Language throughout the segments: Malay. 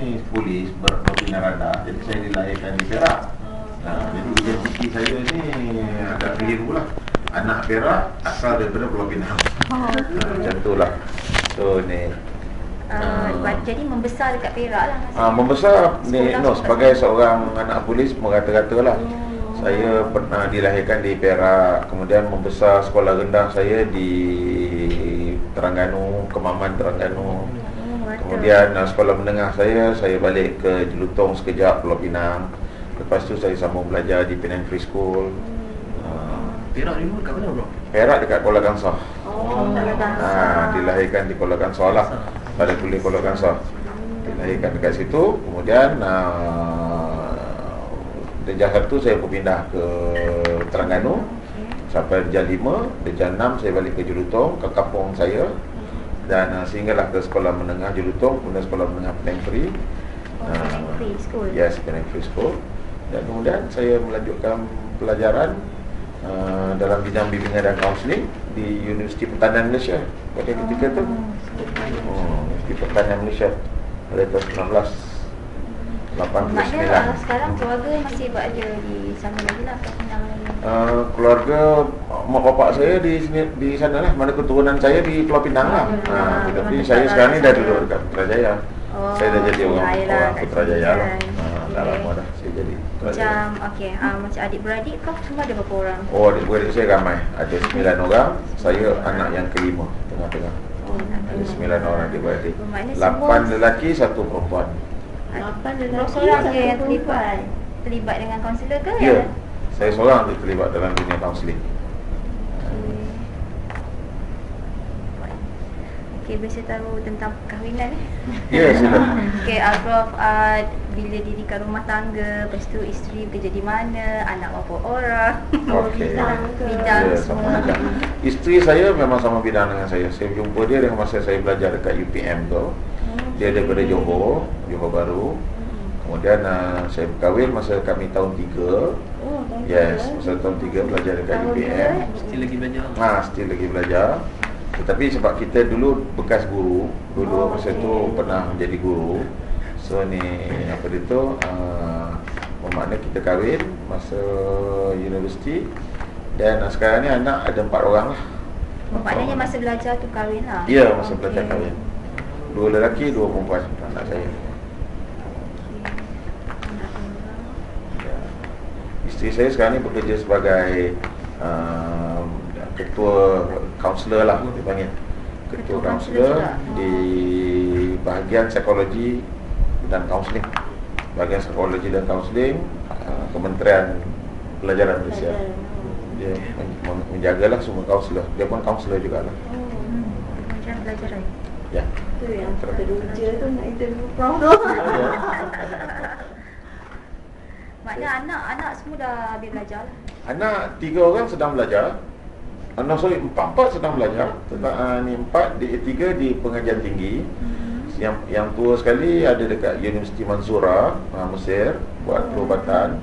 ni polis berpindah randah, jadi saya dilahirkan di Perak. Jadi identiti saya ni agak keliru lah. Anak Perak asal daripada Pulau Pinang. Macam tu lah. So ni jadi membesar dekat Perak lah. Membesar ni sebagai seorang anak polis merata-rata lah. Saya pernah dilahirkan di Perak, kemudian membesar sekolah rendah saya di Terengganu, Kemaman Terengganu. Kemudian sekolah menengah saya balik ke Jelutong sekejap, Pulau Pinang. Lepas tu saya sambung belajar di Penang Free School. Perak ni kat mana bro? Perak dekat Kuala Kangsar. Kuala Kangsar. Dilahirkan di Kuala Kangsar lah. Pada kuliah Kuala Kangsar. Dilahirkan dekat situ. Kemudian darjah 1 saya berpindah ke Terengganu sampai darjah 5, darjah 6 saya balik ke Jelutong, ke kampung saya. Dan sehinggalah ke sekolah menengah Jelutong, kemudian sekolah menengah Penang Free. Penang Free School. Yes, Penang Free School. Dan kemudian saya melanjutkan pelajaran dalam bidang bimbingan dan kaunseling di Universiti Pertanian Malaysia pada ketika tu. Universiti Pertanian Malaysia pada tahun 1989. Maknanya sekarang keluarga masih berada di sana lagi lah, kat Penang lagi. Keluarga mak bapak saya di sana lah. Mana keturunan saya di Pulau Pinang lah. Tapi saya sekarang ni dah duduk dekat Putrajaya. Saya dah jadi orang Putrajaya lah. Dah lama dah saya jadi Putrajaya. Macam adik-beradik kau semua ada berapa orang? Adik-beradik saya ramai. Ada 9 orang. Saya anak yang kelima, tengah-tengah. Ada 9 orang adik-beradik. 8 lelaki, 1 perempuan. 8 lelaki, seorang je yang terlibat dengan kaunselor ke? Ya, saya seorang je terlibat dalam dunia kaunseling. Okey, biasa tahu tentang perkahwinan ni. Ya, sila. Okey, Prof, bila dirikan rumah tangga, lepas tu isteri kerja di mana, anak berapa orang? Okey. Bidang semua. semua. Isteri saya memang sama bidang dengan saya. Saya jumpa dia dengan masa saya belajar dekat UPM tu. Dia daripada Johor Bahru. Kemudian saya berkahwin masa kami tahun 3. Yes, masa tahun 3 belajar dekat UPM. Still lagi belajar. Still lagi belajar. Tetapi sebab kita dulu bekas guru, dulu masa tu pernah menjadi guru. So ni apa dia tu, bermakna kita kahwin masa universiti. Dan sekarang ni anak ada 4 orang lah. Maknanya masa belajar tu kahwin lah? Ya, masa belajar kahwin. 2 lelaki, 2 perempuan anak saya. Isteri saya sekarang ni bekerja sebagai ketua kaunselor lah, dipanggil ketua kaunselor di bahagian psikologi dan kaunseling. Bahagian psikologi dan kaunseling Kementerian Pelajaran Malaysia. Dia menjagalah semua kaunselor. Dia pun kaunselor jugalah. Kementerian Pelajaran. Ya. Tu yang terduja tu nak interview Prof tu. Maknanya anak-anak semua dah habis belajar lah. Anak 3 orang sedang belajar. Empat sedang belajar. Ni 4, 3 di pengajian tinggi. Yang tua sekali ada dekat Universiti Mansoura, Mesir, buat perubatan.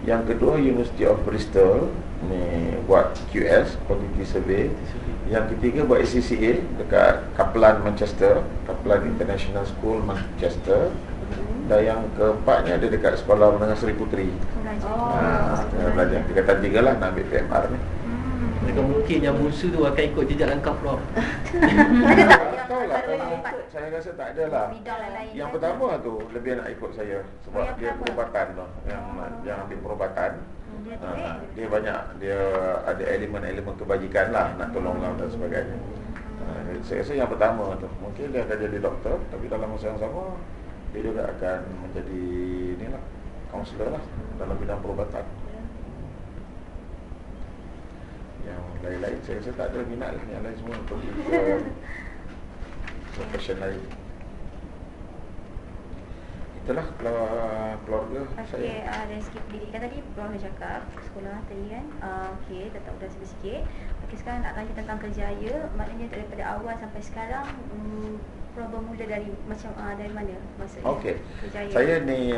Yang kedua University of Bristol, ni buat QS, Quantity Survey. Yang ketiga buat ACCA dekat Kaplan Manchester, Kaplan International School Manchester. Dan yang keempatnya ada dekat Sekolah Menengah Seri Puteri. Belajar tingkatan 3 lah, nak ambil PMR ni. Mereka mungkin yang bungsu tu akan ikut jejak langkah Prof. Ada tak? Saya rasa tak ada lah. Yang pertama tu lebih nak ikut saya sebab dia perubatan tu, yang ambil perubatan. Dia banyak, dia ada elemen-elemen kebajikan lah, nak tolong orang dan sebagainya. Saya rasa yang pertama tu mungkin dia akan jadi doktor, tapi dalam masa yang sama dia juga akan menjadi ni lah, kaunselor lah dalam bidang perubatan. Yang lain-lain saya rasa tak ada minat lah. Yang lain semua untuk profession lain. Itulah keluarga saya. Dari segi pendidikan tadi Prof dah cakap sekolah tadi kan. Dah tahu dah sikit-sikit. Sekarang nak tanya tentang kerjaya. Maknanya daripada awal sampai sekarang Prof bermula dari dari mana maksudnya kerjaya? Saya ni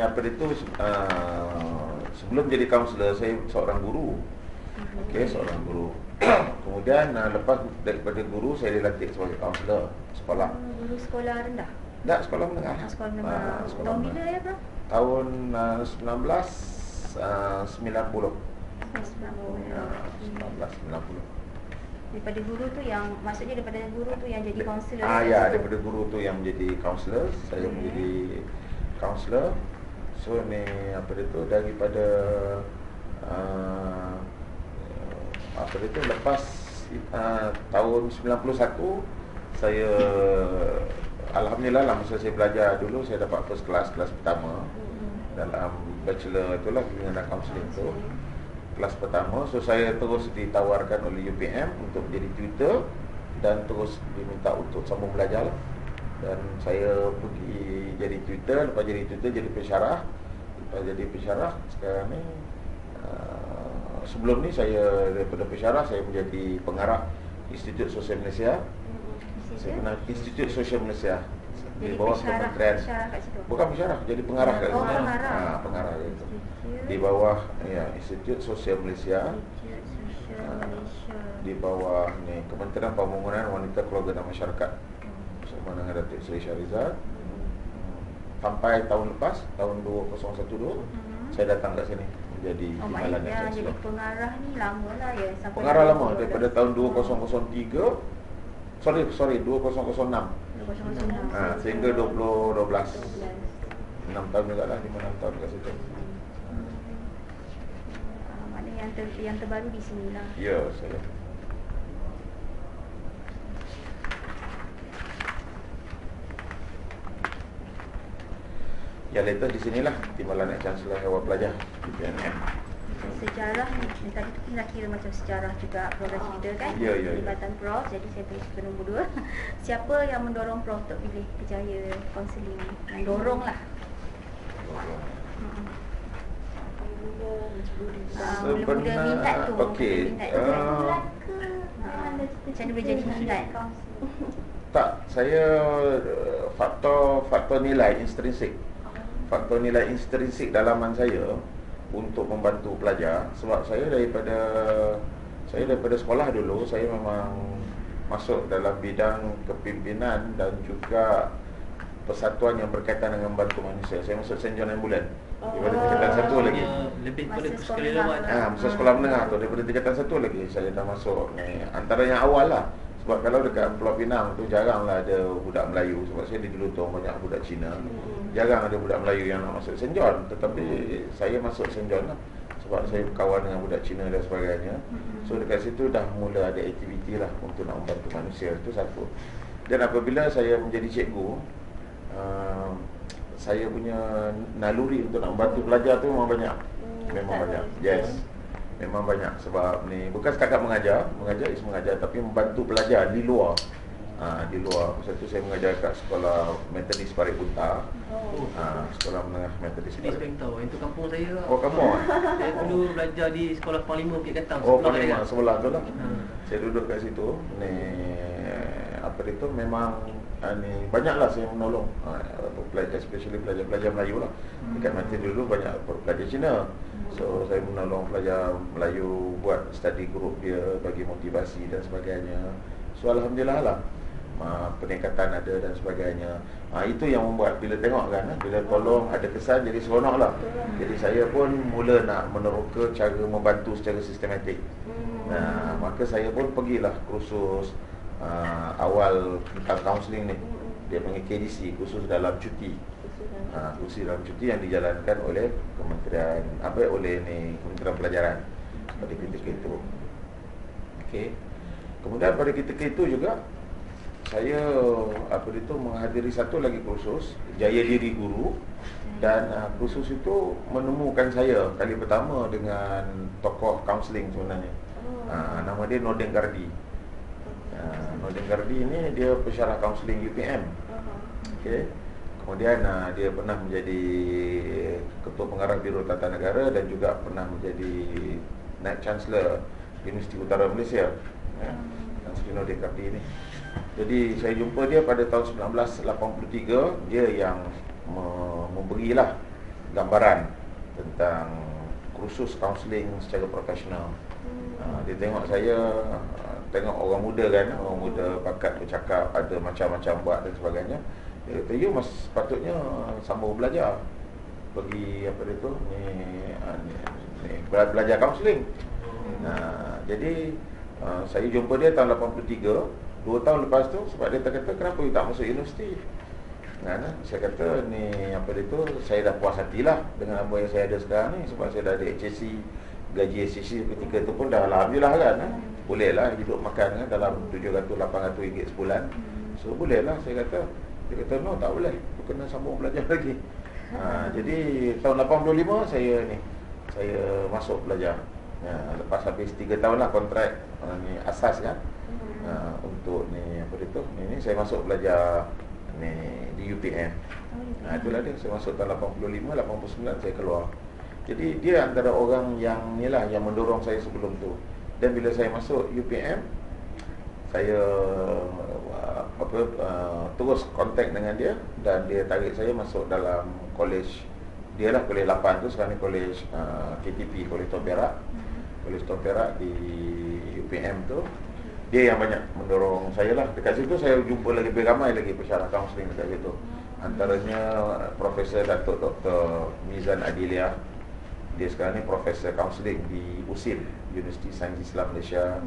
sebelum jadi kaunselor saya seorang guru. Seorang guru. Kemudian lepas daripada guru saya dilantik sebagai kaunselor sekolah. Guru sekolah rendah? Tak, sekolah menengah. Sekolah menengah. Sekolah Tahun menengah. bila ya, Prof? Tahun 1990. 1990. Daripada guru tu yang, maksudnya daripada guru tu yang jadi kaunselor. Ya, daripada guru tu yang menjadi kaunselor, saya menjadi kaunselor. So ni apa dia tu, daripada apa dia tu, lepas tahun 91 saya alhamdulillah lah, masa saya belajar dulu saya dapat first class, kelas pertama dalam bachelor itulah dengan kaunseling tu, kelas pertama. So saya terus ditawarkan oleh UPM untuk jadi tutor dan terus diminta untuk sambung belajar lah. Dan saya pergi jadi tutor, lepas jadi tutor jadi pensyarah. Lepas jadi pensyarah sekarang ni sebelum ni saya daripada pensyarah saya menjadi pengarah Institut Sosial Malaysia. Saya kenal Institut Sosial Malaysia di bawah Kementerian. Bukan pensyarah, jadi pengarah kat situ. Pengarah itu. Di bawah Institut Sosial Malaysia. Di bawah ni Kementerian Pembangunan Wanita Keluarga dan Masyarakat bersama dengan Datuk Seri Syahrizal. Sampai tahun lepas, tahun 2012, saya datang kat sini menjadi Timbalan Chancellor. Jadi pengarah ni lama lah ya, sampai pengarah lama daripada tahun 2003. Sorry 2006. Sehingga 2012. 6 tahun juga lah, 5-6 tahun kat situ. Maknanya yang terbaru di sini lah. Ya, saya. Yang latest di sinilah Timbalan Chancellor Awal Pelajar di PNM. Sejarah ni tadi tu kita kira macam sejarah juga Prof dah cerita kan. Ya. Pelibatan Prof. Jadi saya pergi ke nombor 2. Siapa yang mendorong Prof untuk pilih Kerjaya Kaunseling? Yang dorong lah. Mula-mula minat tu. Okey. Macam mana boleh jadi minat? Tak, saya faktor nilai intrinsik. Faktor nilai intrinsik dalaman saya untuk membantu pelajar. Sebab saya daripada sekolah dulu saya memang masuk dalam bidang kepimpinan dan juga persatuan yang berkaitan dengan membantu manusia. Saya masuk St. John Ambulance daripada tingkatan 1 lagi. Lebih pada Masa sekolah sekolah lewat. Masa sekolah menengah tu, daripada tingkatan 1 lagi saya dah masuk ni. Antara yang awal lah. Sebab kalau dekat Pulau Pinang tu jaranglah ada budak Melayu. Sebab saya di dulu tu banyak budak Cina. Jarang ada budak Melayu yang nak masuk St. John. Tetapi saya masuk St. John lah, sebab saya berkawan dengan budak Cina dan sebagainya. So dekat situ dah mula ada aktiviti lah untuk nak membantu manusia. Itu satu. Dan apabila saya menjadi cikgu, saya punya naluri untuk nak membantu pelajar tu memang banyak. Memang banyak. Yes. Memang banyak. Sebab ni bukan setakat mengajar is mengajar, tapi membantu pelajar di luar. Di luar. Masa tu saya mengajar kat sekolah Methodist Parit Bunta. Sekolah menengah Methodist Jadi saya Parit. tahu, itu kampung saya lah. Oh, kamu? Saya dulu belajar di sekolah Panglima Bukit Ketang. Oh, sebelah Panglima, saya. sebelah tu lah. Saya duduk kat situ. Ni apa itu memang ni banyaklah saya menolong pelajar, especially pelajar Melayu lah. Dekat Mati dulu banyak pelajar Cina. So saya menolong pelajar Melayu buat study group dia, bagi motivasi dan sebagainya. So alhamdulillah lah, peningkatan ada dan sebagainya. Itu yang membuat bila tengok kan, bila tolong ada kesan, jadi seronok lah. Jadi saya pun mula nak meneroka cara membantu secara sistematik. Maka saya pun pergilah kursus awal tentang kaunseling ni. Dia panggil KDC, kursus dalam cuti. Kursus dalam cuti yang dijalankan oleh Kementerian Kementerian Pelajaran pada ketika itu. Okey. Kemudian pada ketika itu juga saya menghadiri satu lagi kursus Jaya Diri Guru. Dan kursus itu menemukan saya kali pertama dengan tokoh kaunseling sebenarnya. Nama dia Nordin Gardi. Nordin Gardi ni dia pensyarah kaunseling UPM. Okey. Kemudian dia pernah menjadi Ketua Pengarah Biro Tata Negara dan juga pernah menjadi Naib Chancellor Universiti Utara Malaysia. Chancellor Nordin Gardi ni. Jadi saya jumpa dia pada tahun 1983. Dia yang memberilah gambaran tentang kursus kaunseling secara profesional. Dia tengok saya, tengok orang muda kan, orang muda bakat bercakap, ada macam-macam buat dan sebagainya. Dia kata, you sepatutnya sambung belajar. Pergi apa dia tu belajar kaunseling. Jadi saya jumpa dia tahun 83. 2 tahun lepas tu, sebab dia kata, kenapa you tak masuk universiti? Saya kata, ni apa dia tu, saya dah puas hatilah dengan apa yang saya ada sekarang ni. Sebab saya dah ada HSC, gaji HSC ketika tu pun dah alhamdulillah kan. Boleh lah hidup makan kan, dalam 700-800 ringgit sebulan. So boleh lah, saya kata. Dia kata, no, tak boleh, you kena sambung belajar lagi. Jadi tahun 85 saya masuk belajar. Lepas habis 3 tahun lah kontrak ni asas kan. Untuk ni apa dia tu, ni saya masuk belajar ni di UPM. Itulah dia, saya masuk tahun 85, 89 saya keluar. Jadi dia antara orang yang ni lah yang mendorong saya sebelum tu. Dan bila saya masuk UPM, saya terus kontak dengan dia dan dia tarik saya masuk dalam kolej. Dia lah kolej 8 tu, sekarang ni kolej KTP, Kolej Tuan Perak. Kolej Tuan Perak di UPM tu. Dia yang banyak mendorong saya lah. Dekat situ saya jumpa lagi lebih ramai lagi pesyarah kaunseling dekat situ. Antaranya Profesor Datuk Dr. Mizan Adilia. Dia sekarang ni Profesor kaunseling di USIM, Universiti Sains Islam Malaysia.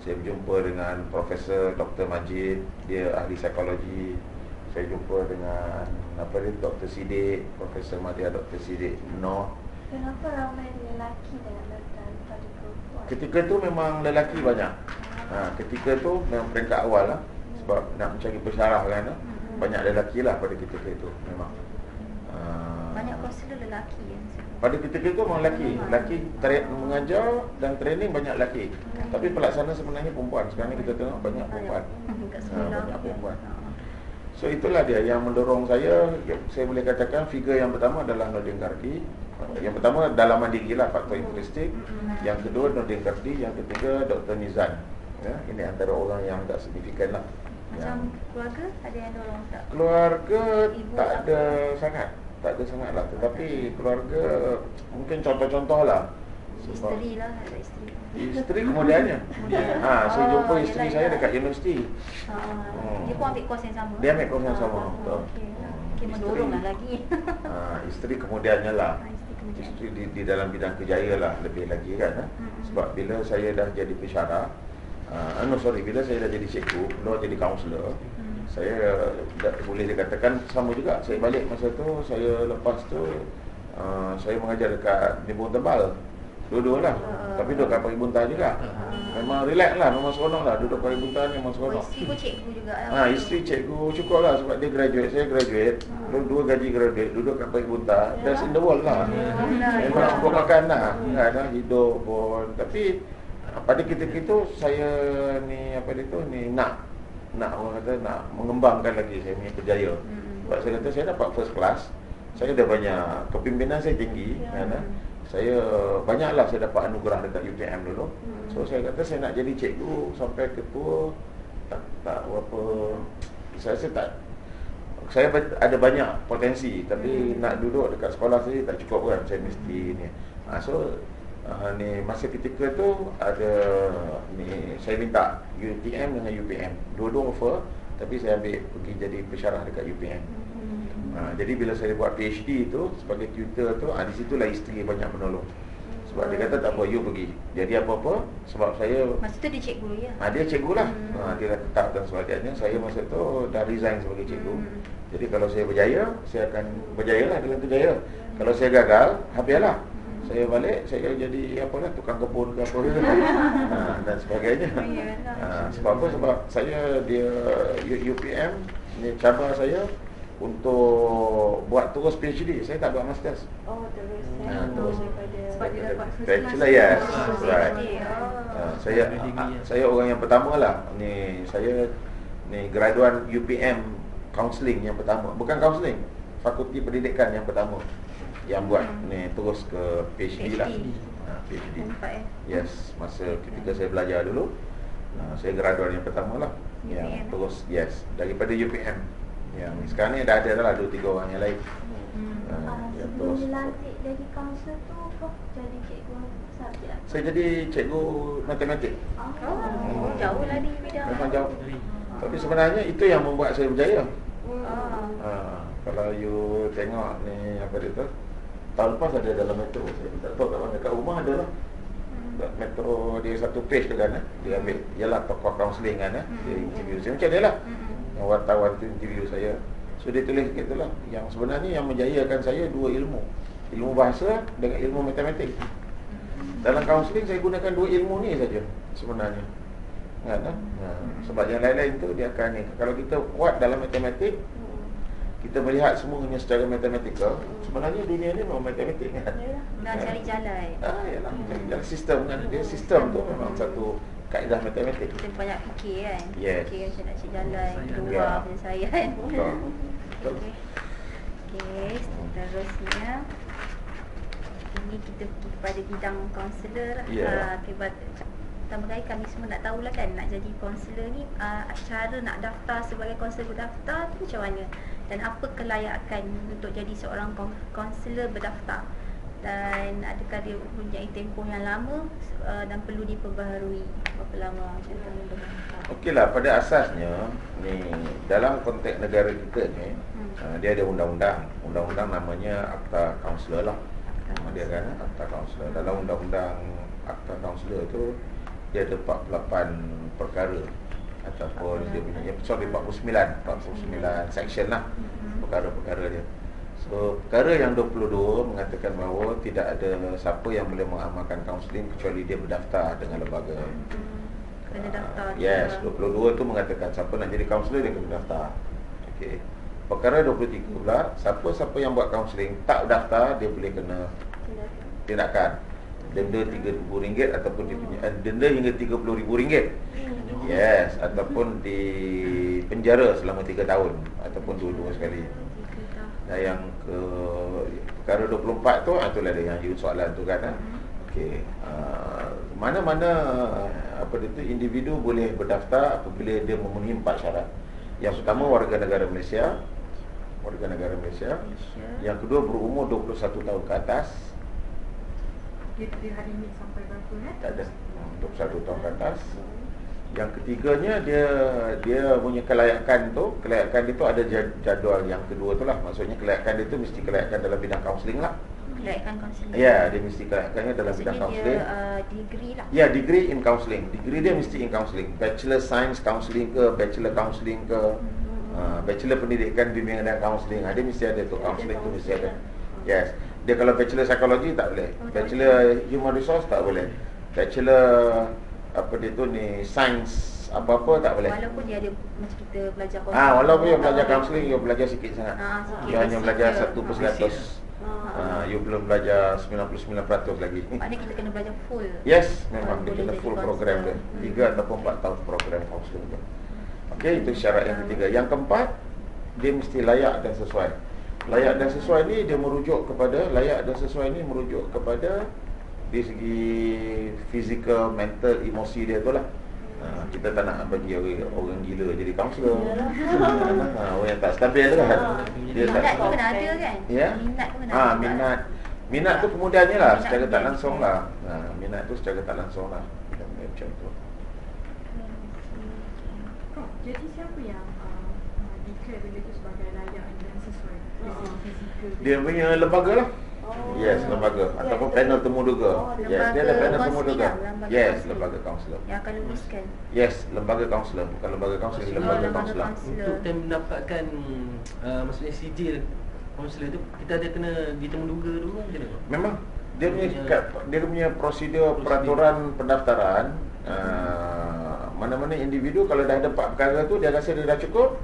Saya berjumpa dengan Profesor Dr. Majid, dia ahli psikologi. Saya jumpa dengan Dr. Siddiq, Profesor Madya Dr. Siddiq Noh. Kenapa ramai lelaki dengan datang pada perempuan? Ketika tu memang lelaki banyak. Ketika tu memang peringkat awal lah. Sebab nak mencari pesyarah kan, banyak lelaki lah pada ketika itu memang. Banyak kaunselor lelaki yang Pada ketika itu memang lelaki mengajar dan training banyak lelaki. Tapi pelaksana sebenarnya perempuan. Sekarang ni kita tengok banyak perempuan. Banyak perempuan. So itulah dia yang mendorong saya. Saya boleh katakan figure yang pertama adalah Nordin Gardi. Yang pertama dalaman diri lah, faktor intrinsik. Yang kedua Nordin Gardi. Yang ketiga Dr. Nizan. Ini antara orang yang agak signifikan lah. Macam keluarga ada yang dorong tak? Keluarga Ibu tak tak ada sangat. Tak ada sangat lah. Tetapi keluarga mungkin contoh-contoh lah. Isteri lah, ada isteri. Isteri kemudiannya. Saya jumpa isteri saya dekat universiti. Dia pun ambil kos yang sama. Dia ambil kos yang sama. Betul. Dia mendorong lah lagi. Isteri kemudiannya lah. Isteri di dalam bidang kerjaya lah lebih lagi kan. Sebab bila saya dah jadi pesyarah, bila saya dah jadi cikgu, belum jadi kaunselor, saya boleh dikatakan sama juga. Saya balik masa tu, saya lepas tu saya mengajar dekat Nimbun Tebal. Dua-dua lah. Tapi duduk kat Pari Buntah juga. Memang relax lah, memang seronok lah. Duduk Pari Buntah memang seronok. Isteri pun cikgu juga lah. Isteri cikgu cukup lah. Sebab dia graduate, saya graduate. Dua gaji graduate, duduk kat Pari Buntah. Best in the world lah. Memang cukup makan lah. Hidup pun. Tapi pada ketika itu saya nak orang kata nak mengembangkan lagi saya punya berjaya. Sebab saya kata saya dapat first class. Saya ada banyak, kepimpinan saya tinggi kan. Saya banyaklah saya dapat anugerah dekat UPM dulu. So saya kata saya nak jadi cikgu sampai ketua tak berapa. Saya rasa tak. Saya ada banyak potensi tapi nak duduk dekat sekolah saya tak cukup kan. Saya mesti ni. Masa ketika tu ada saya minta UTM dengan UPM. Dua-dua offer tapi saya ambil pergi jadi pesyarah dekat UPM. Jadi bila saya buat PhD tu sebagai tutor tu, di situlah isteri banyak menolong. Sebab dia kata tak apa, you pergi. Jadi apa-apa sebab saya masa tu dia cikgu ya. Dia cikgu lah. Dia dah tetapkan sebagainya. Saya masa tu dah resign sebagai cikgu. Jadi kalau saya berjaya, saya akan berjaya lah dengan kerjaya. Kalau saya gagal, habislah. Saya balik, saya jadi tukang kebun ke apa dan sebagainya. Sebab apa? Sebab saya UPM ni cabar saya untuk buat terus PhD. Saya tak buat masters. Terus sebab dia dapat bachelor, yes. Right. Saya orang yang pertama lah. Saya graduan UPM counselling yang pertama. Bukan counselling, fakulti pendidikan yang pertama yang buat terus ke PhD lah. PhD. Yes, masa ketika saya belajar dulu, saya graduan yang pertama lah. Yang terus, yes, daripada UPM. Yang sekarang ni dah ada dah lah 2-3 orang yang lain. Sebelum dilantik jadi kaunselor tu, Prof jadi cikgu subjek? Saya jadi cikgu matematik. Jauh lah di bidang. Memang jauh. Tapi sebenarnya itu yang membuat saya berjaya. Kalau you tengok ni apa dia tu, tahun lepas ada dalam metro, saya tak tahu kat mana, kat rumah ada lah. Metro dia satu page tu kan, dia ambil ialah tokoh kaunseling kan, dia interview saya macam dia lah. Yang wartawan tu interview saya. So dia tulis gitu lah, yang sebenarnya yang menjayakan saya dua ilmu, ilmu bahasa dengan ilmu matematik. Dalam kaunseling saya gunakan dua ilmu ni saja sebenarnya. Kan? Sebab yang lain-lain tu dia akan ni. Kalau kita kuat dalam matematik, kita melihat semuanya secara matematikal, sebenarnya dunia ni memang matematik kan. Nak cari jalan. Yalah, cari jalan sistem kan. Dia sistem tu memang satu kaedah matematik. Kita banyak fikir kan. Yes. Fikir macam nak cari jalan, keluar Ya. penyelesaian. Betul. Betul. Okey, seterusnya ini kita pergi kepada bidang kaunselor. Ya. Akibat pertama kali kami semua nak tahulah kan, nak jadi kaunselor ni, cara nak daftar sebagai kaunselor berdaftar tu macam mana, dan apa kelayakan untuk jadi seorang kaunselor berdaftar, dan adakah dia mempunyai tempoh yang lama dan perlu diperbaharui berapa lama macam tu. Okeylah, pada asasnya ni dalam konteks negara kita ni, dia ada undang-undang. Undang-undang namanya Akta Kaunselor lah. Dia kan Akta Kaunselor. Dalam undang-undang Akta Kaunselor tu dia ada 48 perkara ataupun dia punya 49 section lah perkara-perkara dia. So perkara yang 22 mengatakan bahawa tidak ada siapa yang boleh mengamalkan kaunseling kecuali dia berdaftar dengan lembaga. Kena daftar. Yes, 22 tu mengatakan siapa nak jadi kaunselor dia kena daftar. Okey. Perkara 23 pula, siapa-siapa yang buat kaunseling tak daftar dia boleh kena tindakan. Denda RM3,000 ataupun dia punya denda hingga RM30,000. Yes, ataupun di penjara selama 3 tahun ataupun dua-dua sekali. Dan yang ke perkara 24 tu, itulah dia yang you soalan tu kan. Okey. Mana-mana apa dia tu individu boleh berdaftar apabila dia memenuhi 4 syarat. Yang pertama warga negara Malaysia. Yang kedua berumur 21 tahun ke atas. Dia hari ni sampai berapa Tak ada. 21 tahun ke atas. Yang ketiganya dia punya kelayakan dia tu ada jadual yang kedua tu lah. Maksudnya kelayakan dia tu mesti kelayakan dalam bidang kaunseling lah. Kelayakan kaunseling. Ya, dia mesti kelayakannya dalam bidang kaunseling. Dia degree lah. Ya, degree in counselling. Degree dia mesti in counselling. Bachelor Science Counselling ke, Bachelor Counselling ke, Bachelor Pendidikan Bimbingan dan Counselling. Dia mesti ada tu, counselling tu mesti ada. Yes. Dia kalau Bachelor Psychology tak boleh. Bachelor Human Resource tak boleh. Bachelor apa dia tu ni Science apa-apa tak boleh. Walaupun dia ada macam kita belajar counselling. Walaupun dia belajar counselling, dia belajar sikit sangat. Sikit. Dia hanya belajar 1%. You belum belajar 99% lagi. Maknanya kita kena belajar full. Yes, memang dia boleh kena jadi full counselor. program dia. 3 ataupun 4 tahun program counselling tu. Okey, itu syarat yang ketiga. Yang keempat, dia mesti layak dan sesuai. Layak dan sesuai ni dia merujuk kepada dari segi fizikal, mental, emosi dia tu lah. Kita tak nak bagi orang gila jadi kaunselor. Orang yang tak stabil kan. Minat pun kena ada kan? Ya? Minat pun kena ada. Minat tu kemudiannya lah, Minat secara tak kemudian. langsung lah. Minat tu secara tak langsung lah. Macam tu. Prof, jadi siapa yang declare benda tu sebagai layak dan sesuai dari segi fizikal Dia punya lembaga lah. Yes, lembaga ataupun panel temu duga. Yes, dia ada panel temu duga. Yes, lembaga kaunselor. Yang akan luluskan. Yes, lembaga kaunselor, bukan lembaga kaunseling, lembaga kaunselor. Untuk time mendapatkan maksudnya sijil kaunselor tu, kita ada kena ditemu duga dulu kan, macam mana? Memang dia punya prosedur peraturan pendaftaran. Mana-mana individu kalau dah ada 4 perkara tu dia rasa dia dah cukup,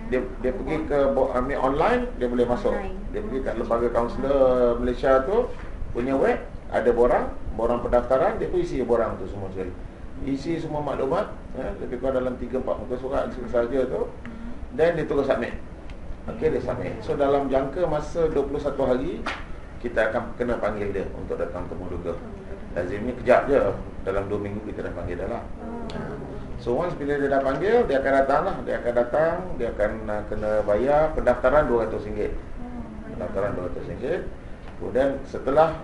dia pergi ke ambil online, dia boleh masuk. Dia pergi kat lembaga kaunselor Malaysia tu punya web, ada borang pendaftaran, dia pun isi borang tu semua sekali. Isi semua maklumat, lebih kurang dalam 3-4 muka surat saja tu, dan dia terus submit. Okey, dia submit. So dalam jangka masa 21 hari kita akan kena panggil dia untuk datang temu duga. Lazimnya kejap je, dalam 2 minggu kita dah panggil dah lah. So once bila dia dah panggil, dia akan datang lah. Dia akan kena bayar pendaftaran RM200. Pendaftaran RM200. Kemudian setelah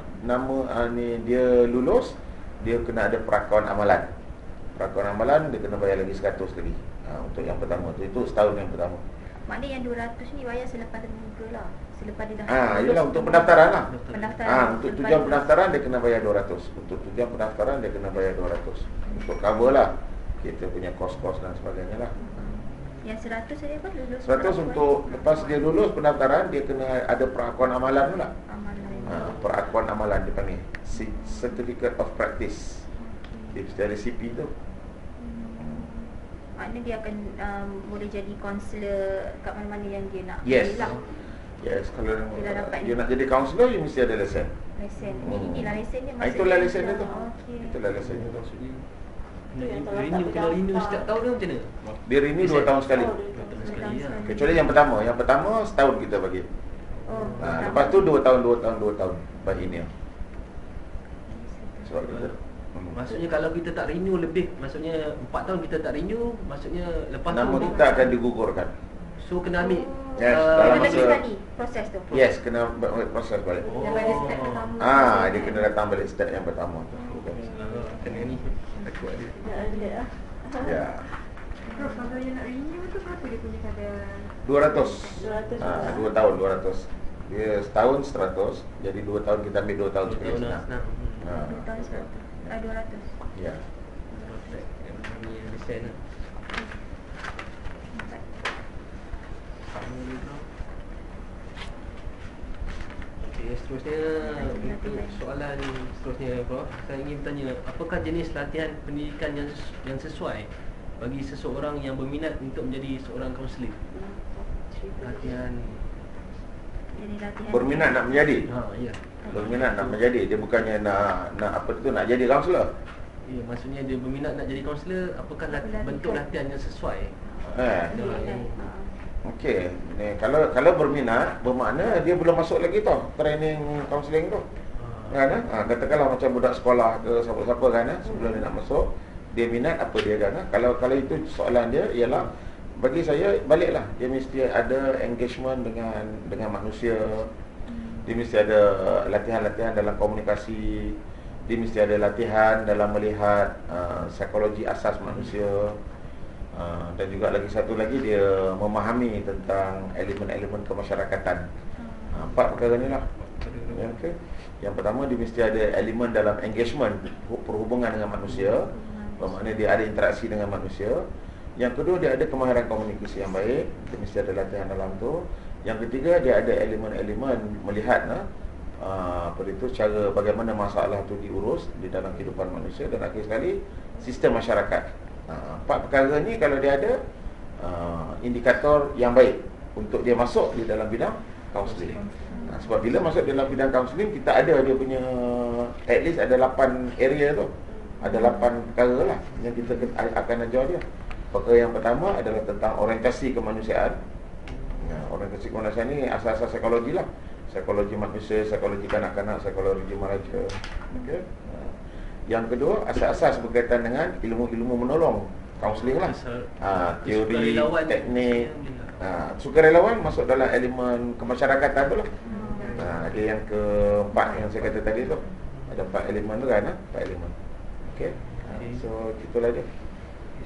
dia lulus, dia kena ada perakuan amalan. Perakuan amalan dia kena bayar lagi 100 lagi. Untuk yang pertama tu, itu setahun yang pertama. Maknanya yang 200 ni bayar selepas terbuka lah. Selepas dia dah Yelah untuk pendaftaran lah. pendaftaran. Untuk Selepas tujuan tu. pendaftaran dia kena bayar 200. Untuk tujuan pendaftaran dia kena bayar 200. Untuk cover lah kita punya kos-kos dan sebagainya lah. Yang 100 tadi apa? Lulus 100 untuk lepas dia lulus pendaftaran dia kena ada perakuan amalan pula. amalan. Perakuan amalan dipanggil Certificate of Practice. Dia mesti ada CP tu. Maknanya dia akan boleh jadi kaunselor kat mana-mana yang dia nak. Yes. Pilih lah. Yes, kalau Dia dah dapat dia ni. nak jadi kaunselor dia mesti ada lesen. Lesen. Inilah lesen dia. Itulah lesen dia tu. Okey. Itulah lesen dia tu. Maksudnya Tu yang tak renew, dapat kena renew berdampak. setiap tahun ke macam mana? Dia renew 2 tahun sekali. Oh, 2 tahun sekali lah. Kecuali yang pertama. Yang pertama setahun kita bagi. Oh. Lepas tu 2 tahun by ini. Sebab kita Maksudnya kalau kita tak renew lebih, maksudnya 4 tahun kita tak renew, maksudnya lepas nama tu kita akan digugurkan. so kena ambil Yes, Kena dalam lagi masa- sekali proses tu. Yes, kena proses balik. Daripada step pertama. Dia kena datang balik step yang pertama tu. kena ni aku ada. Ya. Ya. Prof, kalau yang nak renew tu berapa dia punya kadar? 200. 200 2 tahun 200. Dia setahun 100. Jadi 2 tahun kita ambil 2 tahun 2 sekali tahun lah senang. senang. Ha. 2 tahun 100. 200. Ya. Ni lesen lah. Empat. Okey, seterusnya untuk soalan seterusnya Prof, saya ingin bertanya, apakah jenis latihan pendidikan yang sesuai bagi seseorang yang berminat untuk menjadi seorang kaunselor? Latihan Jadi latihan. Berminat nak menjadi. ya. Berminat nak menjadi. Dia bukannya nak apa tu nak jadi kaunselor. Ya, maksudnya dia berminat nak jadi kaunselor, apakah bentuk latihan yang sesuai? Okey, ni kalau berminat bermakna dia belum masuk lagi tau training kaunseling tu. Kan? Katakanlah macam budak sekolah ke siapa-siapa kan, sebelum dia nak masuk, dia minat apa dia kan. Kalau itu soalan dia ialah bagi saya baliklah dia mesti ada engagement dengan manusia. Dia mesti ada latihan-latihan dalam komunikasi. Dia mesti ada latihan dalam melihat psikologi asas manusia. Dan juga lagi satu lagi dia memahami tentang elemen-elemen kemasyarakatan. 4 perkara ni lah. Okay. Yang pertama dia mesti ada elemen dalam engagement, perhubungan dengan manusia. Bermakna dia ada interaksi dengan manusia. Yang kedua dia ada kemahiran komunikasi yang baik. Dia mesti ada latihan dalam tu. Yang ketiga dia ada elemen-elemen melihat cara bagaimana masalah tu diurus di dalam kehidupan manusia. Dan akhir sekali sistem masyarakat. 4 perkara ni kalau dia ada indikator yang baik untuk dia masuk di dalam bidang kaunseling. Sebab bila masuk dalam bidang kaunseling kita ada dia punya at least ada 8 area tu. Ada 8 perkara lah yang kita akan ajar dia. Perkara yang pertama adalah tentang orientasi kemanusiaan. Orientasi kemanusiaan ni asas-asas psikologi lah. Psikologi manusia, psikologi kanak-kanak, psikologi remaja. Okey. Yang kedua, asas-asas berkaitan dengan ilmu-ilmu menolong, kaunseling lah. Teori, teknik. Sukarelawan masuk dalam elemen kemasyarakatan tu lah. Dia yang keempat yang saya kata tadi tu. Ada 4 elemen tu kan, 4 elemen. Okey. So itulah dia.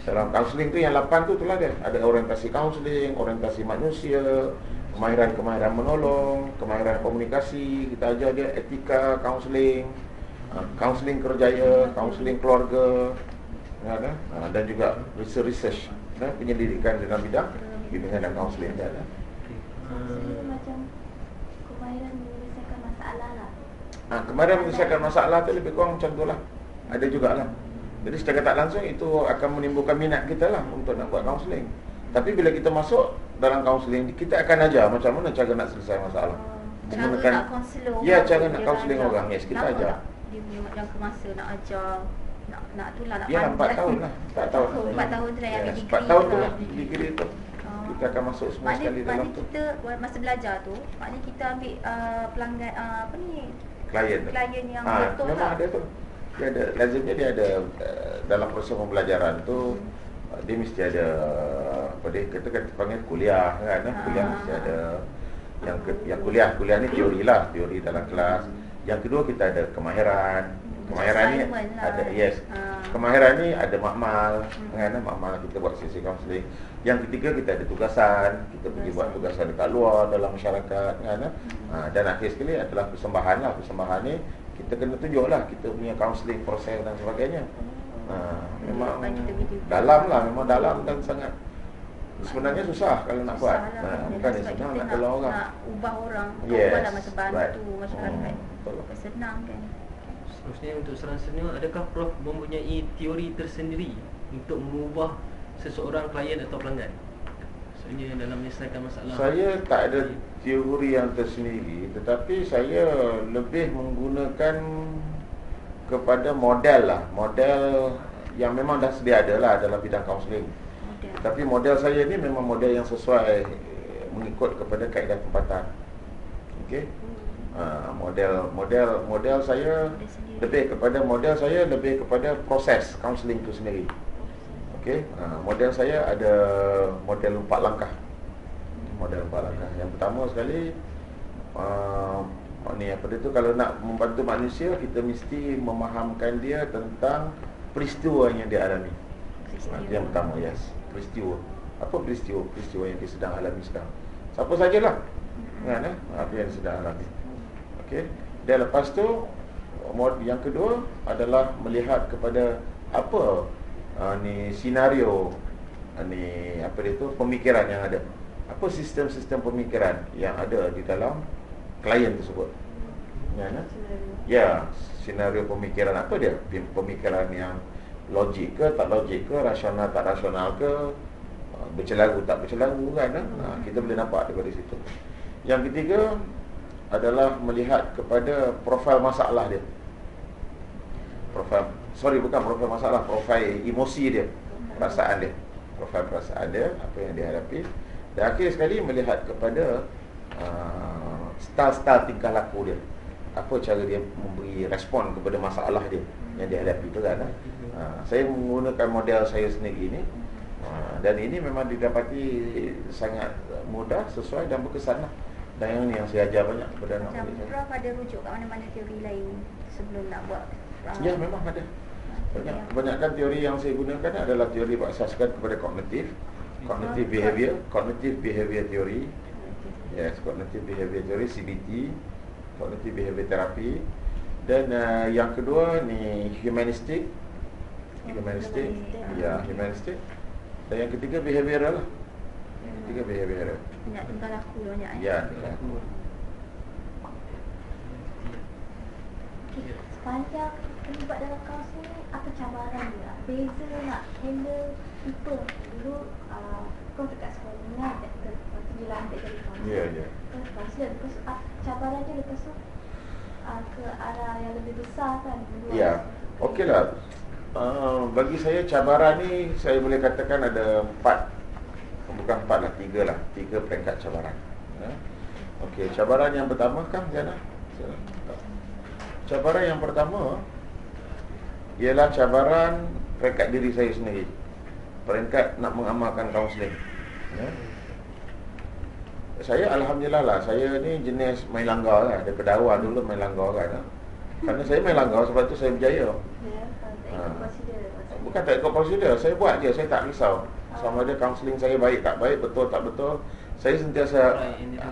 Dalam kaunseling tu yang 8 tu itulah dia. Ada orientasi kaunseling, orientasi manusia, kemahiran menolong, kemahiran komunikasi, kita ajar dia etika kaunseling, kaunseling kerjaya, kaunseling keluarga, dan juga research dan penyelidikan dalam bidang bimbingan dan kaunseling dia ada. Kaunseling macam kemahiran menyelesaikan masalah lah. Kemahiran menyelesaikan masalah tu lebih kurang macam tu lah. Ada jugalah. Jadi secara tak langsung itu akan menimbulkan minat kita lah untuk nak buat kaunseling. Tapi bila kita masuk dalam kaunseling, kita akan ajar macam mana cara nak selesai masalah. Cara nak kaunselor. Ya, cara nak kaunseling orang. Yes, kita ajar. Dia punya jangka masa nak ajar, nak tu lah, nak Ya, 4 tahun lah. 4 tahun. 4 tahun tu lah yang ambil degree. 4 tahun tu lah. lah degree tu. Kita akan masuk semua sekali dalam Maknanya tu. kita masa belajar tu, maknanya kita ambil pelanggan Klien tu. klien yang betul memang lah. ada tu. Dia ada, lazimnya dia ada dalam proses pembelajaran tu dia mesti ada apa dia kita panggil kuliah kan. Kuliah mesti ada yang kuliah ni teori lah, teori dalam kelas. Yang kedua kita ada kemahiran. Kemahiran ni assignment lah. ada, yes. Kemahiran ni ada makmal, kan? Makmal kita buat sesi kaunseling. Yang ketiga kita ada tugasan, kita pergi buat tugasan dekat luar dalam masyarakat, kan? Dan akhir sekali adalah persembahan lah. Persembahan ni kita kena tunjuklah kita punya kaunseling proses dan sebagainya. Memang dalam lah, memang dalam dan sangat. Sebenarnya susah kalau nak buat. Bukan dia senang nak tolong orang. Nak ubah orang, Yes, ubah macam bantu right. masyarakat. Betul. Senang kan. Seterusnya untuk seterusnya, adakah Prof mempunyai teori tersendiri untuk mengubah seseorang klien atau pelanggan? Maksudnya dalam menyelesaikan masalah. Saya tak ada teori yang tersendiri, tetapi saya lebih menggunakan kepada model lah. Model yang memang dah sedia ada lah dalam bidang kaunseling. Tapi model saya ni memang model yang sesuai mengikut kepada kaedah tempatan. Okey. Model saya lebih kepada proses kaunseling itu sendiri. Okey. Model saya ada model 4 langkah. Model 4 langkah. Yang pertama sekali ni apa dia tu, kalau nak membantu manusia kita mesti memahamkan dia tentang peristiwa yang dia alami. Itu yang pertama, yes. Peristiwa. Apa peristiwa? Peristiwa yang dia sedang alami sekarang. Siapa sajalah. Kan apa yang dia sedang alami. Okey. Dan lepas tu yang kedua adalah melihat kepada apa ni senario ni apa dia tu, pemikiran yang ada. Apa sistem-sistem pemikiran yang ada di dalam klien tersebut. Ya, senario pemikiran apa dia? Pemikiran yang logik ke, tak logik ke, rasional tak rasional ke, bercelaru tak bercelaru, kan? Kita boleh nampak daripada situ. Yang ketiga adalah melihat kepada profil masalah dia. Bukan profil masalah, profil emosi dia, perasaan dia. Profil perasaan dia, apa yang dia hadapi. Dan akhir sekali melihat kepada style-style tingkah laku dia. Apa cara dia memberi respon kepada masalah dia yang dia hadapi tu, kan? Saya menggunakan model saya sendiri ini, dan ini memang didapati sangat mudah, sesuai dan berkesan lah. Dan yang ni yang saya ajar banyak kepada anak murid saya. Prof ada rujuk kat mana-mana teori lain sebelum nak buat? Ya, memang ada. Kebanyakan teori yang saya gunakan adalah teori berasaskan kepada kognitif behavior theory. Yes, cognitive behavior theory, CBT, cognitive behavior therapy. Dan yang kedua ni humanistic. Ya, humanistic. Dan yang ketiga behavioral lah. Yang ketiga behavioral. Banyak tingkah laku banyak. Ya, tingkah laku. Sepanjang terlibat dalam kaunseling ni, apa cabaran dia? Beza nak handle people. Dulu kau dekat sekolah menengah, lepas tu dia lantik jadi kaunselor. Ya. Kaunselor, lepas tu cabaran dia lepas tu ke arah yang lebih besar kan? Ya, okeylah. Bagi saya cabaran ni saya boleh katakan ada 3 peringkat cabaran. Okey, cabaran yang pertama kan Jana? Cabaran yang pertama ialah cabaran peringkat diri saya sendiri. Peringkat nak mengamalkan kaunseling. Saya alhamdulillah lah, saya ni jenis main langgar lah. Daripada awal dulu main langgar kan. Kerana saya main langgar, sebab tu saya berjaya. Bukan tak ikut prosedur, saya buat je, saya tak risau. Sama ada kaunseling saya baik tak baik, betul tak betul, saya sentiasa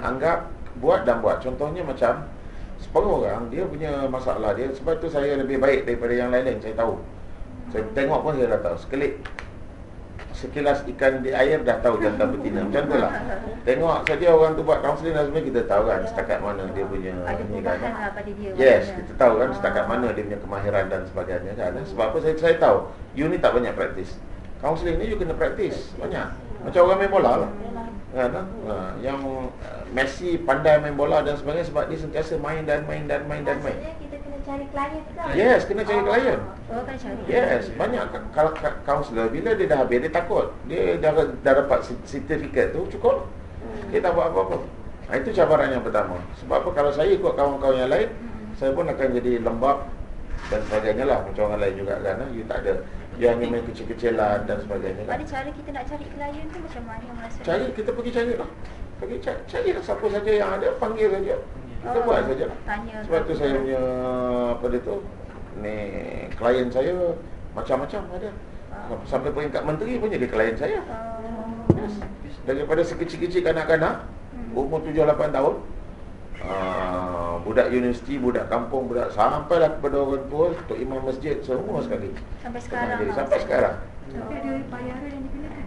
anggap buat dan buat. Contohnya macam separuh orang dia punya masalah dia, sebab tu saya lebih baik daripada yang lain-lain. Saya tahu, saya tengok pun saya dah tahu. Sekilas ikan di air dah tahu jantan betina. Macam tu lah. Tengok saja orang tu buat kaunseling dan sebenarnya kita tahu kan setakat mana dia punya ni kan. Yes, kita tahu kan setakat mana dia punya kemahiran dan sebagainya kan. Sebab apa saya tahu you ni tak banyak praktis. Kaunseling ni you kena praktis banyak. Macam orang main bola lah. Kan? Yang Messi pandai main bola dan sebagainya sebab dia sentiasa main. Maksudnya kita kena cari klien ke? Yes, kena cari klien. Kan cari. Yes, banyak kalau kaunselor bila dia dah habis dia takut. Dia dah dapat sertifikat tu cukup. Dia tak buat apa-apa. Itu cabaran yang pertama. Sebab apa, kalau saya ikut kawan-kawan yang lain, saya pun akan jadi lembab dan sebagainya lah. Macam orang lain juga kan. You tak ada, you hanya main kecil-kecilan dan sebagainya kan. Pada cara kita nak cari klien tu macam mana maksudnya? Cari, kita pergi cari lah. Pergi cari lah siapa saja yang ada, panggil saja. Kita buat saja lah. Tanya. Sebab tu saya punya apa dia tu, ni klien saya macam-macam ada. Sampai peringkat menteri pun jadi klien saya. Yes. Daripada sekecil-kecil kanak-kanak umur 7-8 tahun, budak universiti, budak kampung, budak sampailah kepada orang tua, tok imam masjid, semua sekali. Sampai sekarang. Sampai sekarang. Tapi ada bayaran yang dikenakan.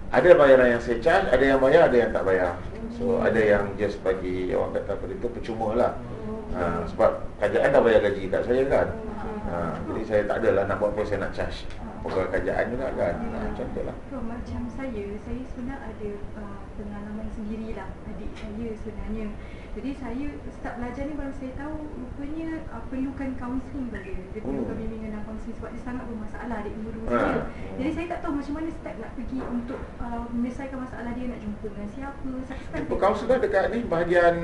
Ada bayaran yang saya charge, ada yang bayar, ada yang tak bayar. So ada yang just bagi orang kata apa itu percuma lah. Sebab kerajaan dah bayar gaji kat saya kan. Jadi saya tak adalah nak buat apa, saya nak charge pegawai kerajaan juga kan. Macam tu lah. Bro, macam saya sebenarnya ada pengalaman sendirilah, adik saya sebenarnya. Jadi saya start belajar ni baru saya tahu rupanya perlukan kaunseling bagi dia. Dia perlukan bimbingan dan kaunseling sebab dia sangat bermasalah adik nombor 2 saya. Jadi saya tak tahu macam mana step nak pergi untuk menyelesaikan masalah dia, nak jumpa dengan siapa. Kaunselor dekat ni bahagian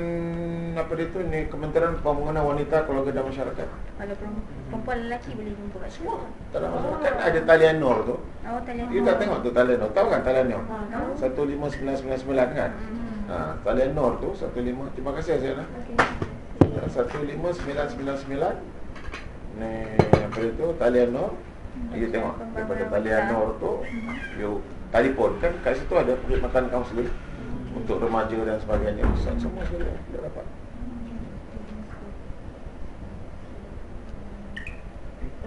apa dia tu ni, Kementerian Pembangunan Wanita, Keluarga dan Masyarakat. Kalau perempuan lelaki boleh jumpa kat semua. Tak ada masalah. Kan ada talian Nur tu. Talian You tak tengok tu talian Nur. Tahu kan talian Nur? 15999 kan? Talian Nur tu 15. Terima kasih Azana. 15999. Ni apa itu talian Nur. You tengok daripada talian Nur tu, you telefon kan, kat situ ada perkhidmatan kaunseling untuk remaja dan sebagainya. Semua sudah dapat.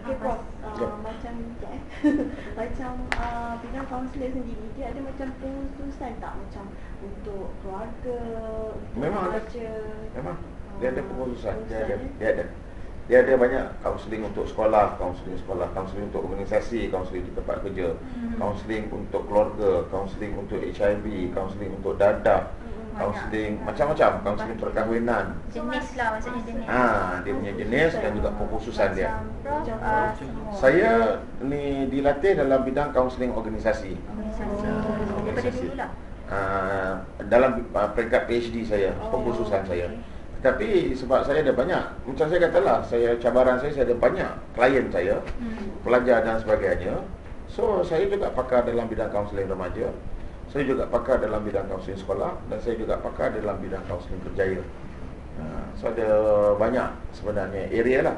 Okay, Prof. Macam macam bidang kaunselor sendiri, dia ada macam pengurusan tak, macam untuk keluarga, untuk Memang ada. remaja? Memang dia ada pengurusan. Dia ada banyak kaunseling untuk sekolah, kaunseling untuk organisasi, kaunseling di tempat kerja, kaunseling untuk keluarga, kaunseling untuk HIV, kaunseling untuk dadah, kaunseling macam-macam, kaunseling perkahwinan. Jenis lah maksudnya jenis. Dia punya jenis dan juga pengkhususan dia. Semua. Saya ni dilatih dalam bidang kaunseling organisasi. Daripada dulu lah. Dalam peringkat PhD saya, pengkhususan saya. Tapi sebab saya ada banyak, macam saya katalah, cabaran saya ada banyak klien saya, pelajar dan sebagainya. So saya juga pakar dalam bidang kaunseling remaja. Saya juga pakar dalam bidang kaunseling sekolah, dan saya juga pakar dalam bidang kaunseling kerjaya. So ada banyak sebenarnya area lah.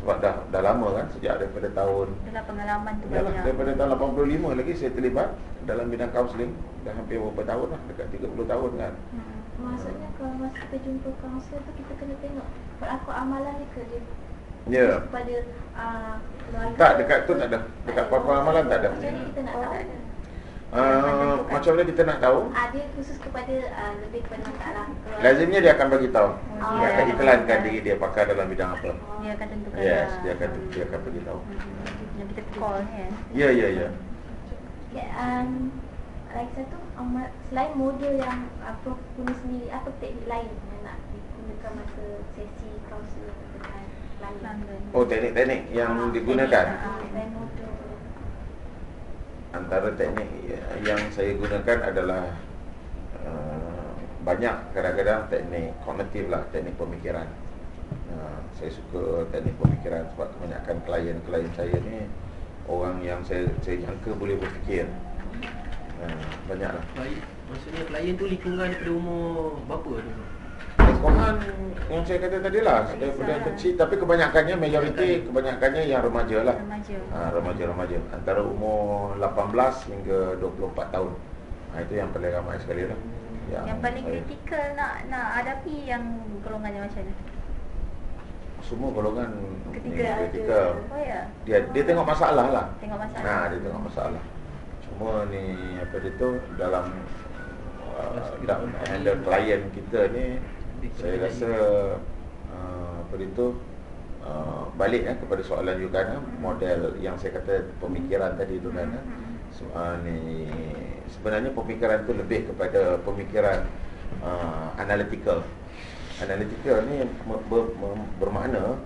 Sebab dah lama kan, sejak daripada tahun, Itulah pengalaman tu yalah, banyak. daripada tahun 85 lagi saya terlibat dalam bidang kaunseling. Dah hampir beberapa tahun lah, dekat 30 tahun kan. Maksudnya kalau masa kita jumpa kaunselor tu, kita kena tengok pelakon amalan dia ke dia Ya. kepada keluarga. Tak, dekat tu tak ada. Dekat pelakon amalan tak ada. Jadi kita nak tahu Macam mana kita nak tahu? dia khusus kepada lebih kepada masalah keluarga. Lazimnya dia akan bagi tahu. Dia akan ya. iklankan diri dia pakar dalam bidang apa. Dia akan tentukan. Yes, dia akan bagi tahu. Yang kita call kan. Ya. Okay, lagi satu, selain modul yang Prof guna sendiri, apa teknik lain yang nak digunakan masa sesi kaunselor dengan klien? Oh, teknik-teknik yang digunakan. Selain modul. Antara teknik yang saya gunakan adalah banyak, kadang-kadang teknik kognitif lah, teknik pemikiran. Saya suka teknik pemikiran sebab kebanyakan klien-klien saya ni orang yang saya jangka boleh berfikir. Banyaklah. Baik, maksudnya klien tu lingkungan daripada umur berapa tu? Lingkungan yang saya kata tadi lah, daripada kecil, tapi kebanyakannya, majoriti kebanyakannya yang remaja lah. Remaja antara umur 18 hingga 24 tahun. Itu yang paling ramai sekali lah. Yang paling kritikal nak hadapi yang golongannya macam mana? Semua golongan Kritikal. Oh ya. Dia tengok masalah lah. Tengok masalah. Dia tengok masalah. Cuma ni apa dia tu, dalam handle klien kita ni, saya rasa apa dia tu, balik kepada soalan you kan, model yang saya kata pemikiran tadi tu kan. Ni sebenarnya pemikiran tu lebih kepada pemikiran analytical. Analytical ni bermakna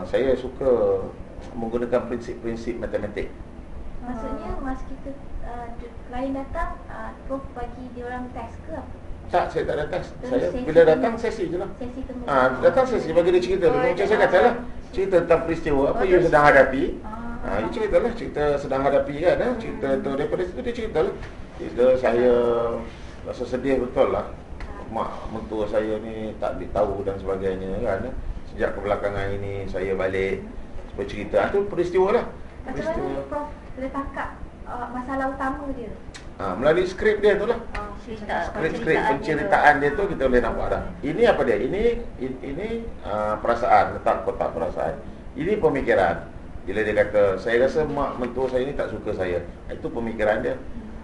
saya suka menggunakan prinsip-prinsip matematik. Maksudnya masa kita klien datang, Prof bagi dia orang test ke apa? Tak, saya tak ada test. Saya Sesi bila datang temu. sesi je lah. Sesi temu. Datang sesi, bagi dia cerita dulu. Macam saya kata lah, cerita tentang peristiwa apa you sedang hadapi. You ceritalah, cerita sedang hadapi kan. Cerita tu, daripada situ dia ceritalah. Cerita saya rasa sedih betul lah, mak mentua saya ni tak ditahu dan sebagainya kan. Sejak kebelakangan ini saya balik supaya cerita. Itu peristiwa lah. Macam mana Prof boleh tangkap masalah utama dia? Melalui skrip dia tu lah. Skrip penceritaan dia tu kita boleh nampak dah. Ini apa dia? Ini perasaan, letak kotak perasaan. Ini pemikiran. Bila dia kata, saya rasa mak mentua saya ni tak suka saya. Itu pemikiran dia.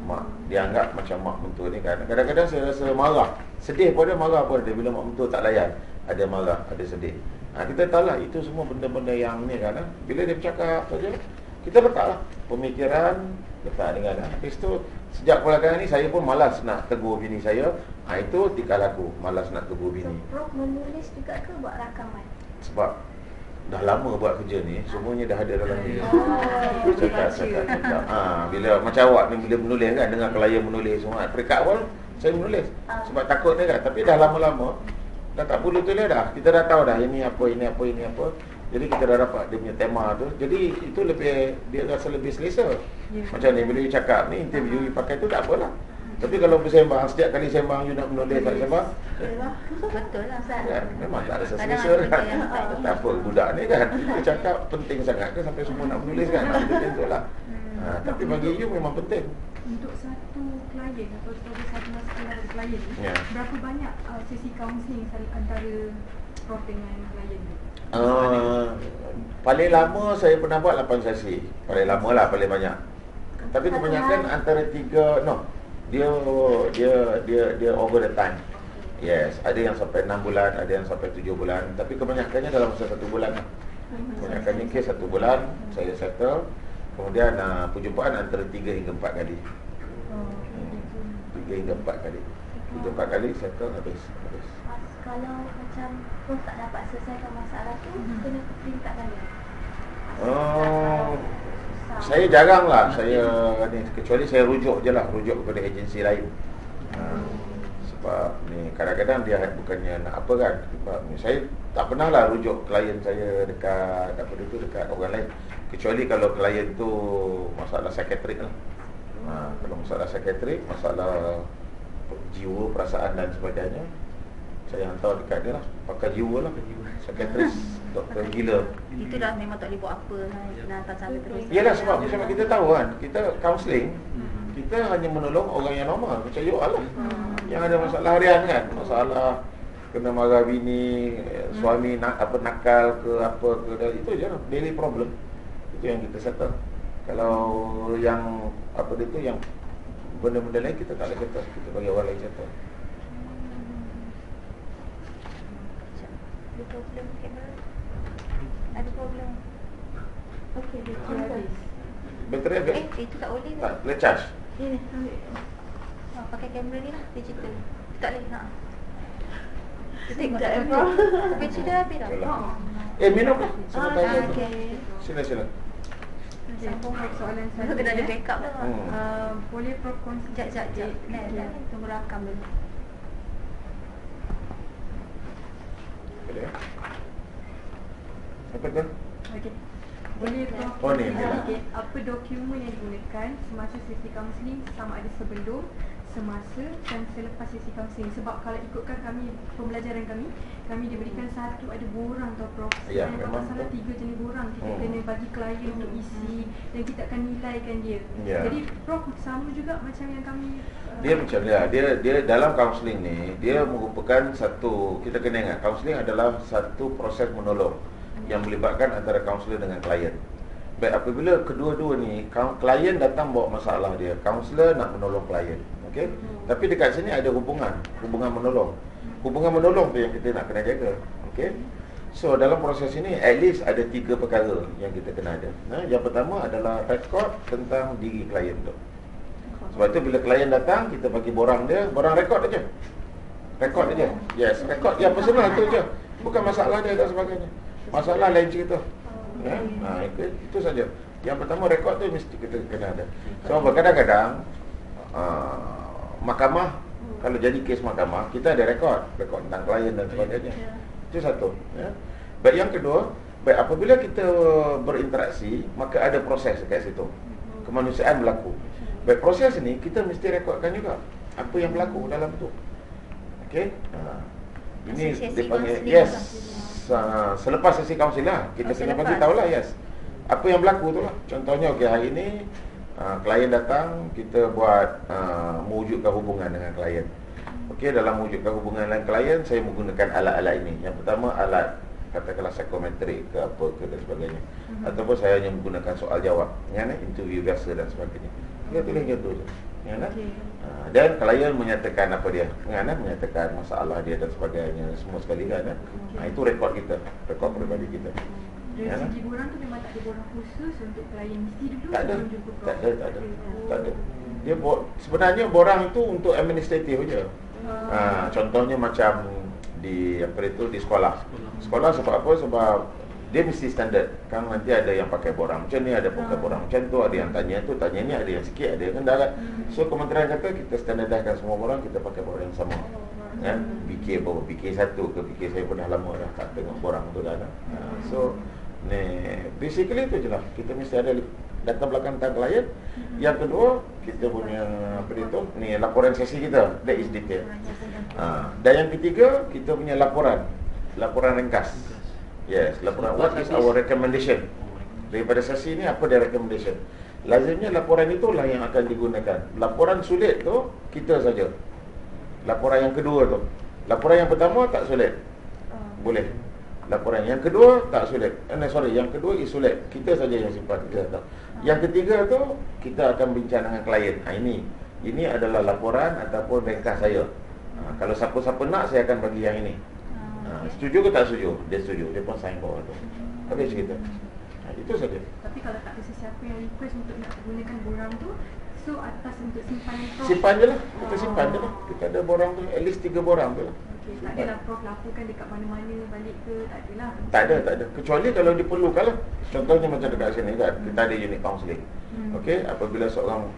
Mak dia anggap macam mak mentua ni kan. Kadang-kadang saya rasa marah. Sedih pun dia, marah pun dia bila mak mentua tak layan. Ada marah, ada sedih. Kita tahu lah itu semua benda-benda yang ni kan. Bila dia bercakap saja, kita letaklah pemikiran, letak dengan habis tu sejak belakangan ni saya pun malas nak tegur bini saya. Itu tikal aku, malas nak tegur bini. So, Prof menulis juga ke buat rakaman? Sebab dah lama buat kerja ni, semuanya dah ada dalam ni. Cakap. Bila macam awak ni bila menulis kan, dengar klien menulis semua. Peringkat awal saya menulis sebab takut ni kan, tapi dah lama-lama dah tak perlu tulis dah. Kita dah tahu dah ini apa. Jadi kita dah dapat dia punya tema tu. Jadi itu lebih, dia rasa lebih selesa. Macam ni bila you cakap ni, interview you pakai tu tak apalah. Tapi kalau bersembang, setiap kali sembang you nak menulis tak sembang, Betul lah Ustaz. kan, memang tak rasa Kadang selesa ada kan. benda yang Tak apa, budak ni kan, kita cakap penting sangat ke sampai semua nak menulis kan. Macam tu lah. Tapi bagi you memang penting. Untuk satu klien atau satu masalah klien ni, Ya. berapa banyak sesi kaunseling antara Prof dengan klien ni? Paling lama saya pernah buat 8 sesi. Paling lama lah, paling banyak. Tapi kebanyakan antara 3, dia over the time. Yes, ada yang sampai 6 bulan, ada yang sampai 7 bulan. Tapi kebanyakannya dalam masa 1 bulan lah. Kebanyakannya kes 1 bulan saya settle. Kemudian perjumpaan antara 3 hingga 4 kali. 3 hingga 4 kali. 3 4 kali settle habis. Kalau macam Prof tak dapat selesaikan masalah tu, kena ke peringkat mana? Saya jarang lah saya ni, kecuali saya rujuk je lah, rujuk kepada agensi lain. Sebab ni kadang-kadang dia bukannya nak apa kan. Sebab ni saya tak pernah lah rujuk klien saya dekat dekat orang lain. Kecuali kalau klien tu masalah psikiatrik lah. Kalau masalah psikiatrik, masalah jiwa, perasaan dan sebagainya, saya hantar dekat dia lah, pakar jiwa lah, psikiatris, doktor gila. Itu dah memang tak boleh buat apa. Nak hantar sana terus. Yalah, sebab kita tahu kan, kita counselling, kita hanya menolong orang yang normal, macam you all lah, yang ada masalah harian kan, masalah kena marah bini, suami nakal ke apa ke, itu je lah, daily problem. Itu yang kita settle. Kalau yang apa dia tu, yang benda-benda lain kita tak boleh settle, kita bagi orang lain settle. Ada problem kamera? Ada problem. Okey, dia habis. Bateri habis? Itu tak boleh ke? Tak, boleh charge. Ini ambil. Pakai kamera ni lah, digital. Tak boleh, Kita tengok Sekejap, tak Prof. boleh. Bateri dah habis dah. Yalah. Minum lah. Sila tanya tu. okey. Sila. Sambung soalan saya. Kena ada backup lah. Boleh Prof kongsi? Sekejap. Tunggu rakam dulu. Boleh. Apa tu? Okey. Boleh Prof Oh, ni, ni lah. okey, apa dokumen yang digunakan semasa sesi kaunseling, sama ada sebelum, semasa dan selepas sesi kaunseling? Sebab kalau ikutkan kami, pembelajaran kami diberikan satu ada borang tau Prof. Ya, Dan memang kalau salah betul. 3 jenis borang kita kena bagi klien untuk isi dan kita akan nilaikan dia. Ya. Jadi Prof sama juga macam yang kami Dia macam dia dalam kaunseling ni, dia merupakan satu, kita kena ingat, kaunseling adalah satu proses menolong yang melibatkan antara kaunselor dengan klien. Baik, apabila kedua-dua ni, klien datang bawa masalah dia, kaunselor nak menolong klien. Okey? Tapi dekat sini ada hubungan menolong. Hubungan menolong tu yang kita nak kena jaga. Okey? So dalam proses ini at least ada 3 perkara yang kita kena ada. Yang pertama adalah rekod tentang diri klien tu. Sebab tu bila klien datang, kita bagi borang dia, borang rekod aja. Rekod aja. Yes, rekod yang personal tu je. Bukan masalah dia dan sebagainya. Masalah lain cerita. Ya? Itu saja. Yang pertama rekod tu mesti kita kena ada. Sebab kadang-kadang mahkamah, kalau jadi kes mahkamah, kita ada rekod tentang klien dan sebagainya. Itu satu, ya. Baik, yang kedua, baik apabila kita berinteraksi, maka ada proses dekat situ. Kemanusiaan berlaku. Baik, proses ni kita mesti rekodkan juga apa yang berlaku dalam tu. Okey? Ini Sesi dia panggil kaunseling yes. lah. Selepas sesi kaunseling lah kita Oh, kena selepas. bagi tahu lah yes. Apa yang berlaku tu lah. Contohnya okey hari ni klien datang, kita buat mewujudkan hubungan dengan klien. Okey, dalam mewujudkan hubungan dengan klien saya menggunakan alat-alat ini. Yang pertama alat katakanlah psikometrik ke apa ke dan sebagainya. Ataupun saya hanya menggunakan soal jawab, ya, interview biasa dan sebagainya. Dia tulis gitu je. Ya, Okey. dan klien menyatakan apa dia, menyatakan masalah dia dan sebagainya semua sekali kan. Itu rekod kita, rekod peribadi kita. Dari Ya, segi borang tu memang tak ada borang khusus untuk klien mesti dulu Tak ada, sebelum jumpa Prof. tak ada. Tak ada. Dia sebenarnya borang itu untuk administratif je. Contohnya macam di apa itu di sekolah. Sekolah sebab apa? Sebab dia mesti standard. Kan nanti ada yang pakai borang macam ni, ada pakai borang macam tu, ada yang tanya tu, tanya ni, ada yang sikit, ada yang rendah. So kementerian kata kita standardiskan semua borang, kita pakai borang yang sama. Kan? BK berapa? BK 1 ke BK saya pernah lama dah tak tengok borang tu dah. So ni basically tu je lah. Kita mesti ada data belakang tentang klien. Yang kedua, kita punya apa dia tu, ni laporan sesi kita, that is detail. Dan yang ketiga, kita punya laporan ringkas. Yes, laporan what is our recommendation. Daripada sesi ni apa dia recommendation. Lazimnya laporan itulah yang akan digunakan. Laporan sulit tu kita saja. Laporan yang kedua tu. Laporan yang pertama tak sulit. Boleh. Laporan yang kedua tak sulit. Yang kedua is sulit. Kita saja yang simpan, kita tahu. Yang ketiga tu kita akan bincang dengan klien. Ini adalah laporan ataupun ringkas saya. Kalau siapa-siapa nak saya akan bagi yang ini. Setuju ke tak setuju? Dia setuju. Dia pun sign bawah tu. Habis cerita. Itu saja. Tapi kalau tak ada sesiapa yang request untuk nak gunakan borang tu, so atas untuk simpanan Prof. Simpan je lah. Kita simpan je lah. Kita ada borang tu, at least 3 borang tu lah. Okey, tak adalah Prof laporkan dekat mana-mana balik ke, tak adalah. Tak ada. Kecuali kalau diperlukan lah. Contohnya macam dekat sini kan, kita ada unit counselling. Okey, apabila seorang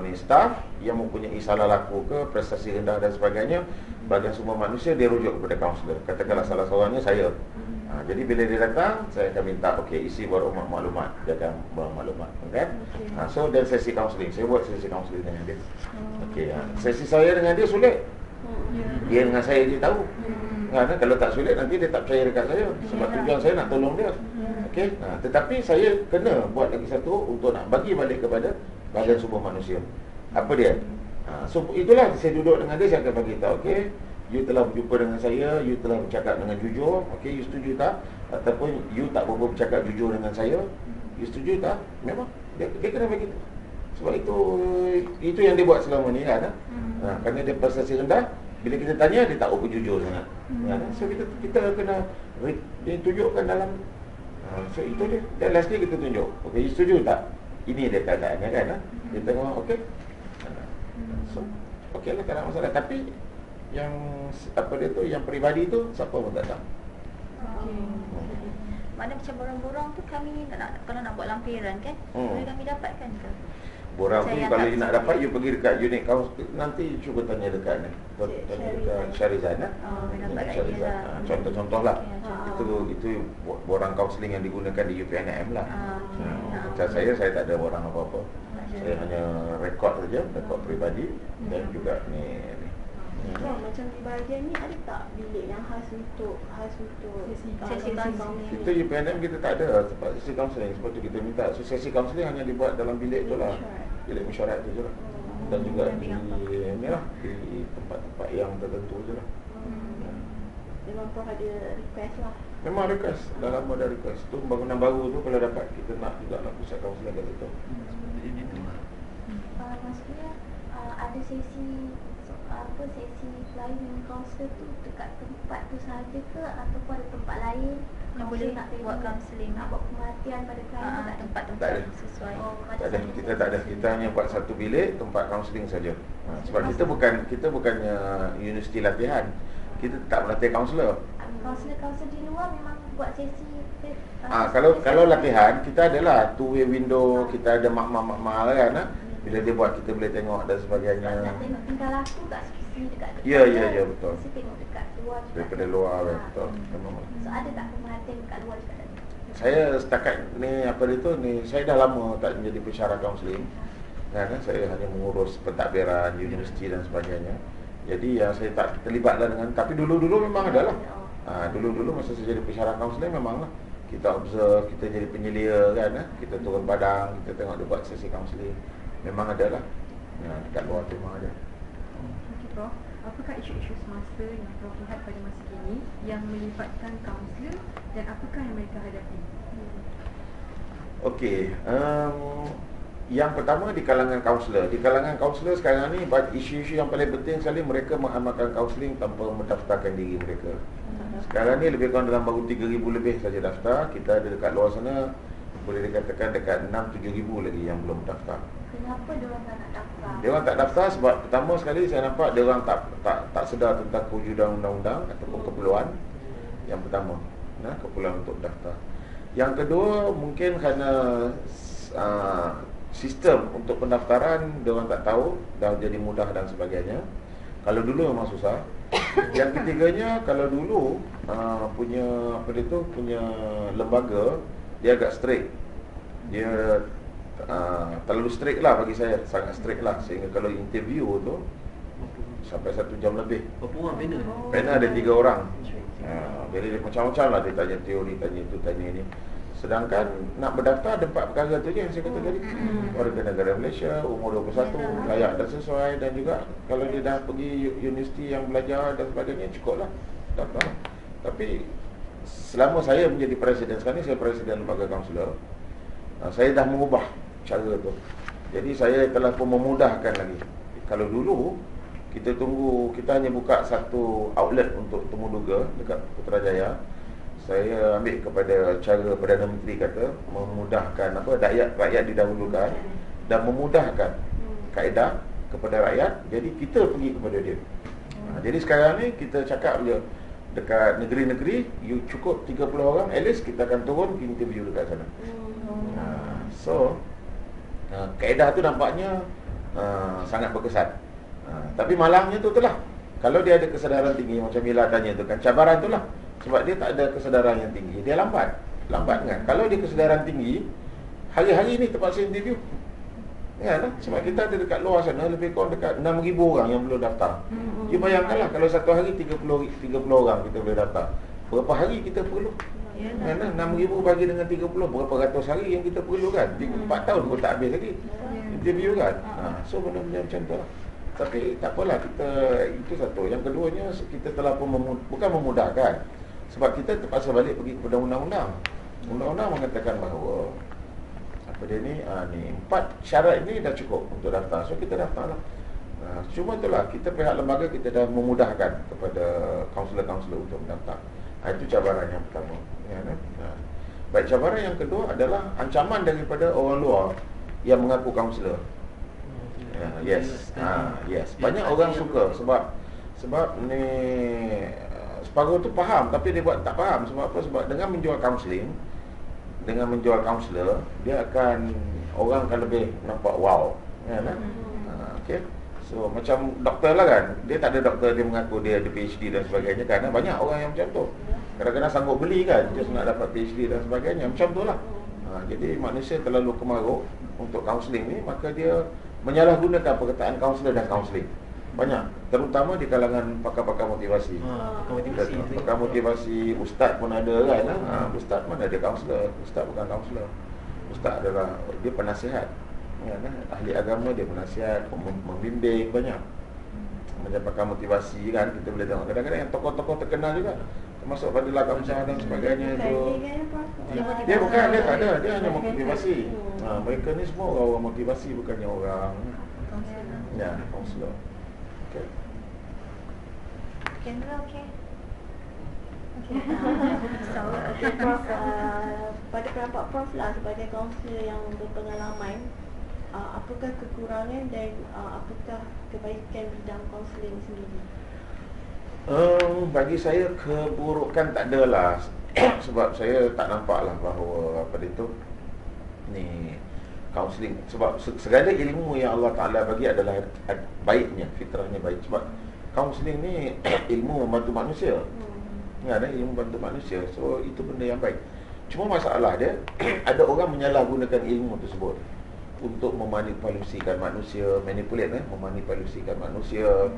ni staff yang mempunyai salah laku ke, prestasi rendah dan sebagainya, bagian semua manusia dia rujuk kepada kaunselor. Katakanlah salah seorangnya saya. Jadi bila dia datang, saya akan minta isi baru maklumat. Dia akan bawa maklumat, kan? So dan sesi kaunseling, saya buat sesi kaunseling dengan dia. Okey, sesi saya dengan dia sulit. Dia dengan saya dia tahu. Kalau tak sulit nanti dia tak percaya dekat saya. Sebab tujuan saya nak tolong dia. Okey. Tetapi saya kena buat lagi satu untuk nak bagi balik kepada bagian semua manusia. Apa dia? So itulah saya duduk dengan dia, saya akan bagi tahu, okey, you telah berjumpa dengan saya, you telah bercakap dengan jujur, okey, you setuju tak? Ataupun you tak berapa bercakap jujur dengan saya, you setuju tak? Memang dia kena begitu. Sebab itu yang dia buat selama ni kan. Kerana dia prestasi rendah, bila kita tanya dia tak jujur sangat. So kita kena tunjukkan dalam so itu dia. Dan lastly kita tunjuk, okey, you setuju tak? Ini dia keadaannya kan. Dia tengok, okey. So okey lah, tak ada masalah. Tapi yang apa dia tu, yang peribadi tu siapa pun tak tahu. Mana macam borang-borang tu kami kalau nak buat lampiran kan, boleh kami dapatkan ke? Borang tu Saya kalau tak you nak setuju. dapat, you pergi dekat unit kaunseling. Nanti cuba tanya dekat ni, tanya dekat Syarizan boleh dapat kat dia lah. Contoh-contoh lah. Ya, contoh. Itu borang kaunseling yang digunakan di UPNM lah. Okey. Macam saya tak ada borang apa-apa. Saya hanya rekod saja, rekod peribadi dan juga ni. Macam di bahagian ni ada tak bilik yang khas untuk Sesi kaunseling. Kita UPNM kita tak ada tempat sesi kaunseling, sebab tu kita minta. So, sesi kaunseling hanya dibuat dalam bilik tu lah. Bilik mesyuarat tu je lah. Dan juga di ni lah, di tempat-tempat yang tertentu je lah. Memang Prof ada request lah. Memang request, dah lama dah request. Tu bangunan baru tu kalau dapat, kita nak juga nak pusat kaunseling kat situ. Maksudnya ada sesi klien dengan kaunselor tu dekat tempat tu sahaja ke, ataupun ada tempat lain Yang boleh nak buat kaunseling, nak buat perhatian pada klien tu tak ada? tempat-tempat Tak ada. sesuai. Tak ada, kita tak ada. Kita hanya buat satu bilik tempat kaunseling saja. Sebab kita bukannya universiti latihan. Kita tak melatih kaunselor. Kaunselor di luar memang buat sesi Kalau latihan, kita adalah two-way window, kita ada makmal kan. Bila dia buat, kita boleh tengok dan sebagainya. nak tengok tingkah laku kat sisi dekat Ya, betul. Mesti tengok dekat luar juga. Daripada luar, betul. Memang. So ada tak pemerhatian dekat luar juga tadi? Saya setakat ni apa dia tu ni, saya dah lama tak menjadi pensyarah kaunseling. Kan, saya hanya mengurus pentadbiran universiti dan sebagainya. Jadi saya tak terlibatlah dengan, tapi dulu-dulu memang ada lah. Dulu-dulu masa saya jadi pensyarah kaunseling memang lah. Kita observe, kita jadi penyelia kan, kita turun padang, kita tengok dia buat sesi kaunseling. Memang ada lah. Dekat luar tu memang ada. Okey Prof, apakah isu-isu semasa yang Prof lihat pada masa kini yang melibatkan kaunselor dan apakah yang mereka hadapi? Okey, yang pertama di kalangan kaunselor. Di kalangan kaunselor sekarang ni isu-isu yang paling penting sekali, mereka mengamalkan kaunseling tanpa mendaftarkan diri mereka. Sekarang ni lebih kurang dalam baru 3,000 lebih saja daftar. Kita ada dekat luar sana boleh dikatakan dekat 6-7 ribu lagi yang belum daftar. Kenapa diorang tak nak daftar? Dia orang tak daftar sebab pertama sekali saya nampak dia orang tak sedar tentang kewujudan undang-undang ataupun keperluan. Yang pertama, keperluan untuk daftar. Yang kedua, mungkin kerana sistem untuk pendaftaran dia orang tak tahu, dah jadi mudah dan sebagainya. Kalau dulu memang susah. Yang ketiganya, kalau dulu punya punya lembaga dia agak strict. Dia terlalu strict lah bagi saya, sangat strict lah, sehingga kalau interview tu sampai 1 jam lebih. Berapa orang panel? Panel ada 3 orang. Jadi dia macam-macam lah, dia tanya teori, tanya itu, tanya ini. Sedangkan nak berdaftar ada 4 perkara tu je yang saya kata tadi. Warga negara Malaysia, umur 21, layak dan sesuai, dan juga kalau dia dah pergi universiti yang belajar dan sebagainya, cukup lah daftar. Tapi selama saya menjadi presiden, sekarang ni saya presiden lembaga kaunselor, saya dah mengubah cara tu. Jadi saya telah pun memudahkan lagi. Kalau dulu kita tunggu, kita hanya buka satu outlet untuk temuduga dekat Putrajaya. Saya ambil kepada cara Perdana Menteri kata, memudahkan rakyat didahulukan dan memudahkan kaedah kepada rakyat. Jadi kita pergi kepada dia. Jadi sekarang ni kita cakap je dekat negeri-negeri, you cukup 30 orang, at least kita akan turun interview dekat sana. So kaedah tu nampaknya sangat berkesan. Tapi malangnya tu lah, kalau dia ada kesedaran tinggi, macam Mila tanya tu kan, cabaran tu lah. Sebab dia tak ada kesedaran yang tinggi, dia lambat kan. Kalau dia kesedaran tinggi, hari-hari ni terpaksa interview. Ya lah, sebab kita ada dekat luar sana lebih kurang dekat 6,000 orang yang belum daftar. You bayangkanlah kalau satu hari 30 orang kita boleh daftar. Berapa hari kita perlu? Ya lah, 6,000 bagi dengan 30, berapa ratus hari yang kita perlu kan? 4 tahun pun tak habis lagi interview kan. So benda-benda macam tu lah. Tapi tak apalah, kita itu satu. Yang keduanya, kita telah pun bukan memudahkan, sebab kita terpaksa balik pergi kepada undang-undang. Undang-undang mengatakan bahawa ni 4 syarat ini dah cukup untuk daftar. So kita daftar lah. Cuma itulah, kita pihak lembaga kita dah memudahkan kepada kaunselor-kaunselor untuk mendaftar. Itu cabaran yang pertama. Baik, cabaran yang kedua adalah ancaman daripada orang luar yang mengaku kaunselor. Yes. Banyak orang suka sebab ni separuh tu faham, tapi dia buat tak faham. Sebab apa? Sebab dengan menjual kaunseling, dengan menjual kaunselor, dia akan, orang akan lebih nampak wow. Okay. So macam doktor lah kan, dia tak ada doktor dia mengaku dia ada PhD dan sebagainya, kerana banyak orang yang macam tu. Kadang-kadang sanggup beli kan, just nak dapat PhD dan sebagainya. Macam tu lah. Jadi manusia terlalu kemaruk untuk kaunseling ni, maka dia menyalahgunakan perkataan kaunselor dan kaunseling. Banyak, terutama di kalangan pakar-pakar motivasi. Pakar motivasi, ustaz pun ada kan. Ustaz mana ada kaunselor? Ustaz bukan kaunselor. Ustaz adalah dia penasihat. Ahli agama, dia penasihat, membimbing, banyak. Macam pakar motivasi kan, kita boleh tengok kadang-kadang yang tokoh-tokoh terkenal juga, termasuk Fadilah Kamsah dan sebagainya tu. Dia bukan, dia tak ada, dia hanya motivasi. Mereka ni semua orang motivasi, bukannya orang kaunselor. Okay. Kamera okey. So, Prof, pada pendapat Prof lah sebagai kaunselor yang berpengalaman, apakah kekurangan dan apakah kebaikan bidang kaunseling sendiri? Bagi saya keburukan tak ada lah. Sebab saya tak nampak lah bahawa ni kaunseling, sebab segala ilmu yang Allah Ta'ala bagi adalah baiknya, fitrahnya baik. Sebab kaunseling ni ilmu membantu manusia. Ilmu membantu manusia. So itu benda yang baik. Cuma masalah dia ada orang menyalahgunakan ilmu tersebut untuk memanipulasikan manusia, memanipulasikan manusia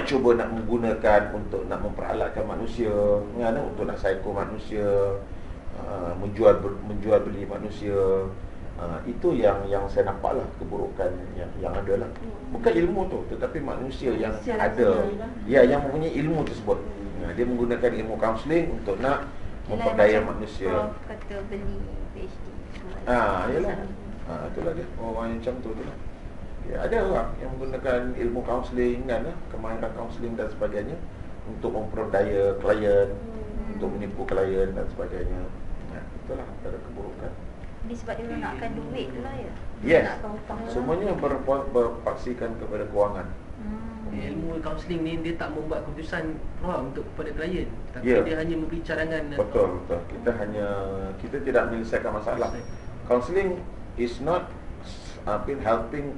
cuba nak menggunakan untuk nak memperalatkan manusia, kan, untuk nak psycho manusia, menjual beli manusia. Itu yang saya nampaklah keburukan yang ada lah. Bukan ilmu tu, tetapi manusia yang ada, ya, yang mempunyai ilmu tersebut. Dia menggunakan ilmu kaunseling untuk nak memperdaya manusia. Kata beli PhD semua. Yalah. Itulah dia. Orang yang macam tu lah. Ya, ada orang yang menggunakan ilmu kaunseling, kan, kemahiran kaunseling dan sebagainya untuk memperdaya klien, untuk menipu klien dan sebagainya. Itulah antara keburukan. Ini sebab dia nakkan duit tu lah ya. Yes. Nakkan hutang. Semuanya berpaksikan kepada kewangan. Ilmu kaunseling ni dia tak membuat keputusan untuk kepada klien, tapi Ya. dia hanya memberi cadangan. Betul. Kita tidak menyelesaikan masalah. Counseling is not helping,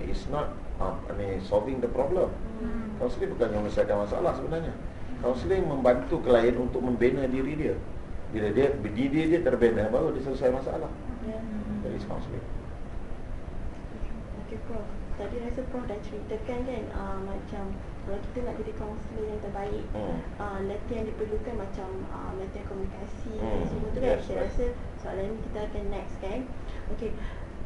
is not solving the problem. Counseling bukan menyelesaikan masalah sebenarnya. Counseling membantu klien untuk membina diri dia. Bila dia terbina, baru dia selesai masalah. Dari counseling. Okay, Prof. Tadi rasa Prof dah ceritakan kan, macam kalau kita nak jadi kaunselor yang terbaik, latihan yang diperlukan macam latihan komunikasi semua tu kan. Yes, Saya right. rasa soalan ni kita akan next kan. Okay,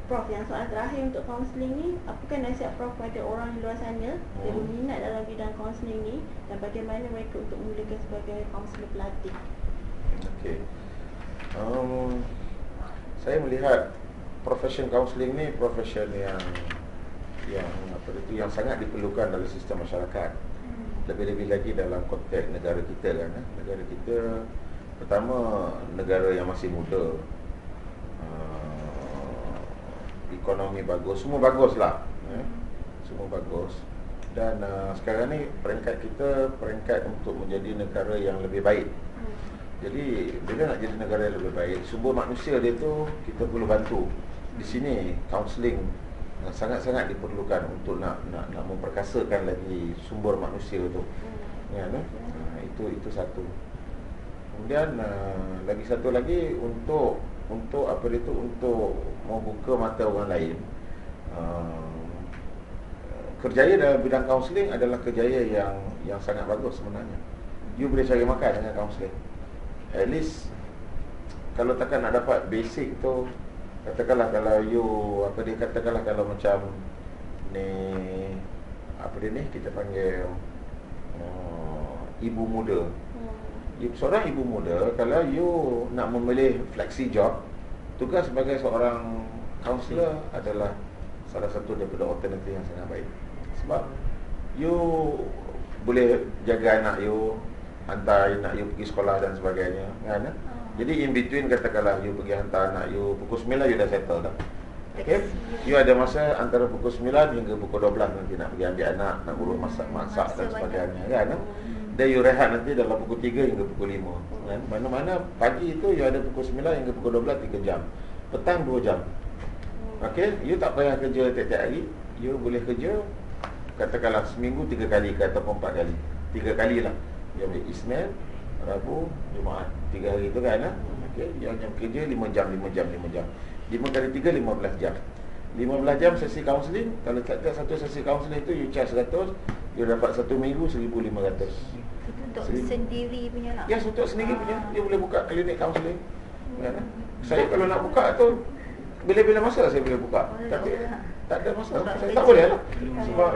Prof, yang soalan terakhir untuk kaunseling ni, apakah nasihat Prof kepada orang di luar sana yang berminat dalam bidang kaunseling ni, dan bagaimana mereka untuk memulakan sebagai kaunselor pelatih? Okey. Saya melihat profession kaunseling ni profession yang sangat diperlukan dalam sistem masyarakat. Lebih-lebih lagi dalam konteks negara kita kan. Negara kita pertama negara yang masih muda. Ekonomi bagus, semua baguslah. Semua bagus. Dan sekarang ni peringkat kita peringkat untuk menjadi negara yang lebih baik. Jadi bila nak jadi negara yang lebih baik, sumber manusia dia tu kita perlu bantu. Di sini kaunseling sangat-sangat diperlukan untuk nak memperkasakan lagi sumber manusia tu. Ya, itu satu. Kemudian lagi satu lagi untuk untuk membuka mata orang lain. Kerjaya dalam bidang kaunseling adalah kerjaya yang sangat bagus sebenarnya. You boleh cari makan dengan kaunseling. At least kalau takkan nak dapat basic tu, katakanlah kalau you katakanlah kalau macam ni kita panggil ibu muda. Seorang ibu muda, kalau you nak memilih flexi job, tugas sebagai seorang kaunselor adalah salah satu daripada alternatif yang sangat baik. Sebab you boleh jaga anak you, hantar anak you pergi sekolah dan sebagainya, kan? Jadi in between, katakanlah you pergi hantar anak you pukul 9, you dah settle dah. Okay? You ada masa antara pukul 9 hingga pukul 12 nanti nak pergi ambil anak, nak urus masak dan sebagainya, kan? Dan you rehat nanti dalam pukul 3 hingga pukul 5, kan? Mana-mana pagi itu you ada pukul 9 hingga pukul 12, 3 jam. Petang 2 jam. Okay? You tak payah kerja tiap-tiap hari. You boleh kerja katakanlah seminggu 3 kali ke ataupun 4 kali. 3 kali lah. You ambil Isnin, Rabu, Jumaat, 3 hari tu kan. Okay? Yang kerja 5 jam 5 kali 3, 15 jam. 15 jam sesi kaunseling. Kalau tak ada satu sesi kaunseling tu, you charge 100, you dapat 1 minggu 1,500. Itu untuk sendiri punya lah. Yes, untuk sendiri punya. Dia boleh buka klinik kaunseling, kan? Saya kalau nak buka tu bila-bila masa saya boleh buka. Tapi tak ada masalah. Saya tak boleh lah. Sebab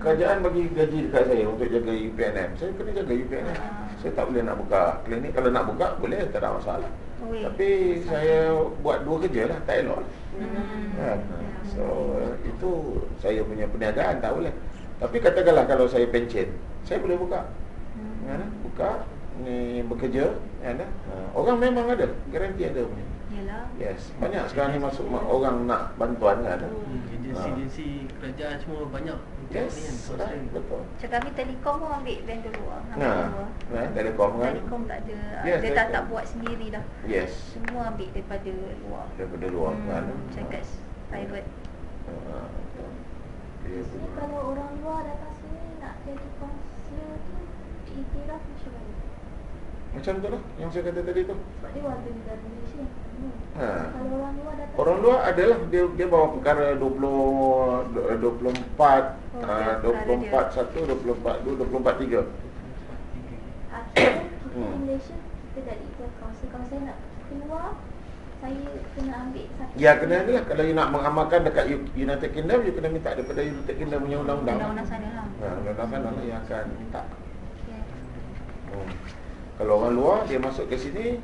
kerajaan bagi gaji dekat saya untuk jaga UPNM. Saya kena jaga UPNM. Saya tak boleh nak buka klinik. Kalau nak buka boleh, tak ada masalah. Tapi saya buat 2 kerja lah, tak elok lah. Kan? So itu saya punya perniagaan, tak boleh. Tapi katakanlah kalau saya pencen, saya boleh buka. Buka ni bekerja, kan? Orang memang ada, garanti ada punya. Yalah. Yes, banyak sekarang ni masuk orang nak bantuan, kan? Agensi kerajaan semua banyak. Yes, betul. Macam kami Telekom pun ambil vendor luar. Telekom kan? Telekom tak ada. Yes, Dia Telekom. tak buat sendiri dah. Yes, Semua ambil daripada luar. daripada luar, kan? Macam kat private. Jadi kalau orang luar datang sini nak jadi kaunselor tu, iktiraf macam mana? Macam tu lah yang saya kata tadi tu. Sebab dia warga negara Malaysia. Ha. Kalau orang luar datang, Orang luar adalah dia bawa perkara 24 24 1 24 2 24 3. akhirnya kita di Malaysia, kita dari kawasan saya nak keluar, saya kena ambil satu. Ya kena adalah kalau you nak mengamalkan dekat United Kingdom, you kena minta daripada United Kingdom punya undang-undang. Undang-undang sana lah. Undang-undang sana lah yang akan minta. Okay. Kalau orang luar dia masuk ke sini,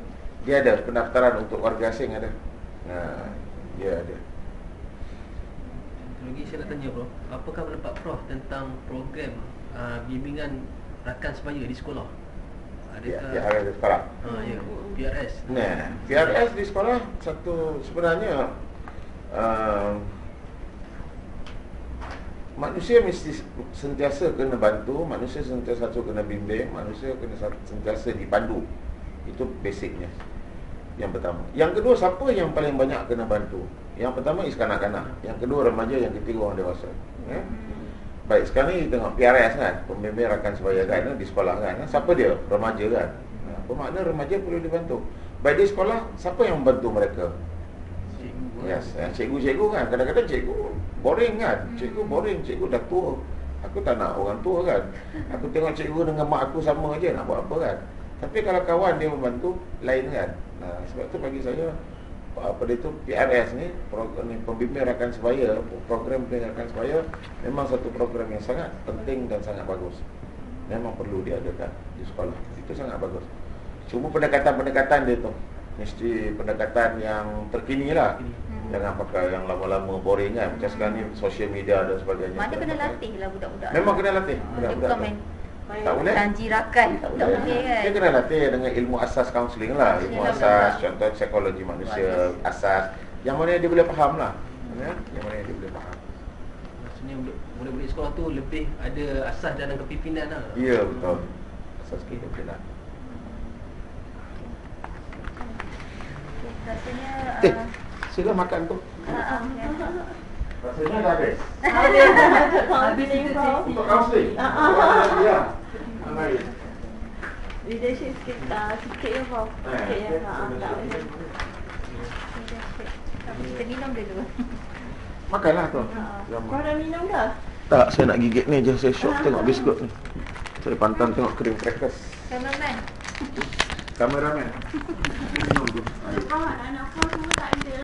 dia ada pendaftaran untuk warga asing ada. Dia ada. Lagi saya nak tanya bro, apakah pendapat Prof tentang program bimbingan rakan sebaya di sekolah? Adakah Ya, ada sekolah. ya, PRS. Nah, PRS di sekolah satu sebenarnya manusia mesti sentiasa kena bantu, manusia sentiasa kena bimbing, manusia kena sentiasa dipandu. Itu basicnya. Yang pertama. Yang kedua, siapa yang paling banyak kena bantu? Yang pertama is kanak-kanak, yang kedua remaja, yang ketiga orang dewasa. Baik, sekarang ni tengok PRS kan, pembimbing rakan sebaya kan, di sekolah kan. Siapa dia? Remaja kan. Apa makna remaja perlu dibantu? Baik di sekolah, siapa yang membantu mereka? Yes, cikgu-cikgu kan. Kadang-kadang cikgu boring kan. Cikgu boring, cikgu dah tua. Aku tak nak orang tua kan. Aku tengok cikgu dengan mak aku sama aja, nak buat apa kan. Tapi kalau kawan dia membantu, lain kan. Sebab tu bagi saya apa dia tu PRS ni, program ni pembimbing rakan sebaya, program pembimbing rakan sebaya memang satu program yang sangat penting dan sangat bagus. Memang perlu diadakan di sekolah. Itu sangat bagus. Cuma pendekatan-pendekatan dia tu mesti pendekatan yang terkini lah. Jangan pakai yang lama-lama boring kan. Macam sekarang ni social media dan sebagainya. Mana kena latih lah budak-budak. Memang kena latih. Dia bukan main tak boleh. janji rakan, tak boleh kan. Dia kena latih dengan ilmu asas counselling lah. Ilmu asas, contoh psikologi manusia, asas. Yang mana dia boleh faham lah. Yang mana dia boleh faham. Maksudnya budak-budak sekolah tu lebih ada asas dalam kepimpinan lah. Ya, betul. Asas kepimpinan. Rasanya Sila makan tu. Rasanya dah habis. Habis Untuk counselling. Ya. Baik. leadership sikit je Prof. Sikit je. Tak boleh. kita minum dulu. Makanlah tu. Kau dah minum dah? Tak, saya nak gigit ni je. Saya syok tengok biskut ni. Saya pantang tengok krim crackers. Cameraman. Kameraman. Minum tu. Kawan anak kau semua tak ada.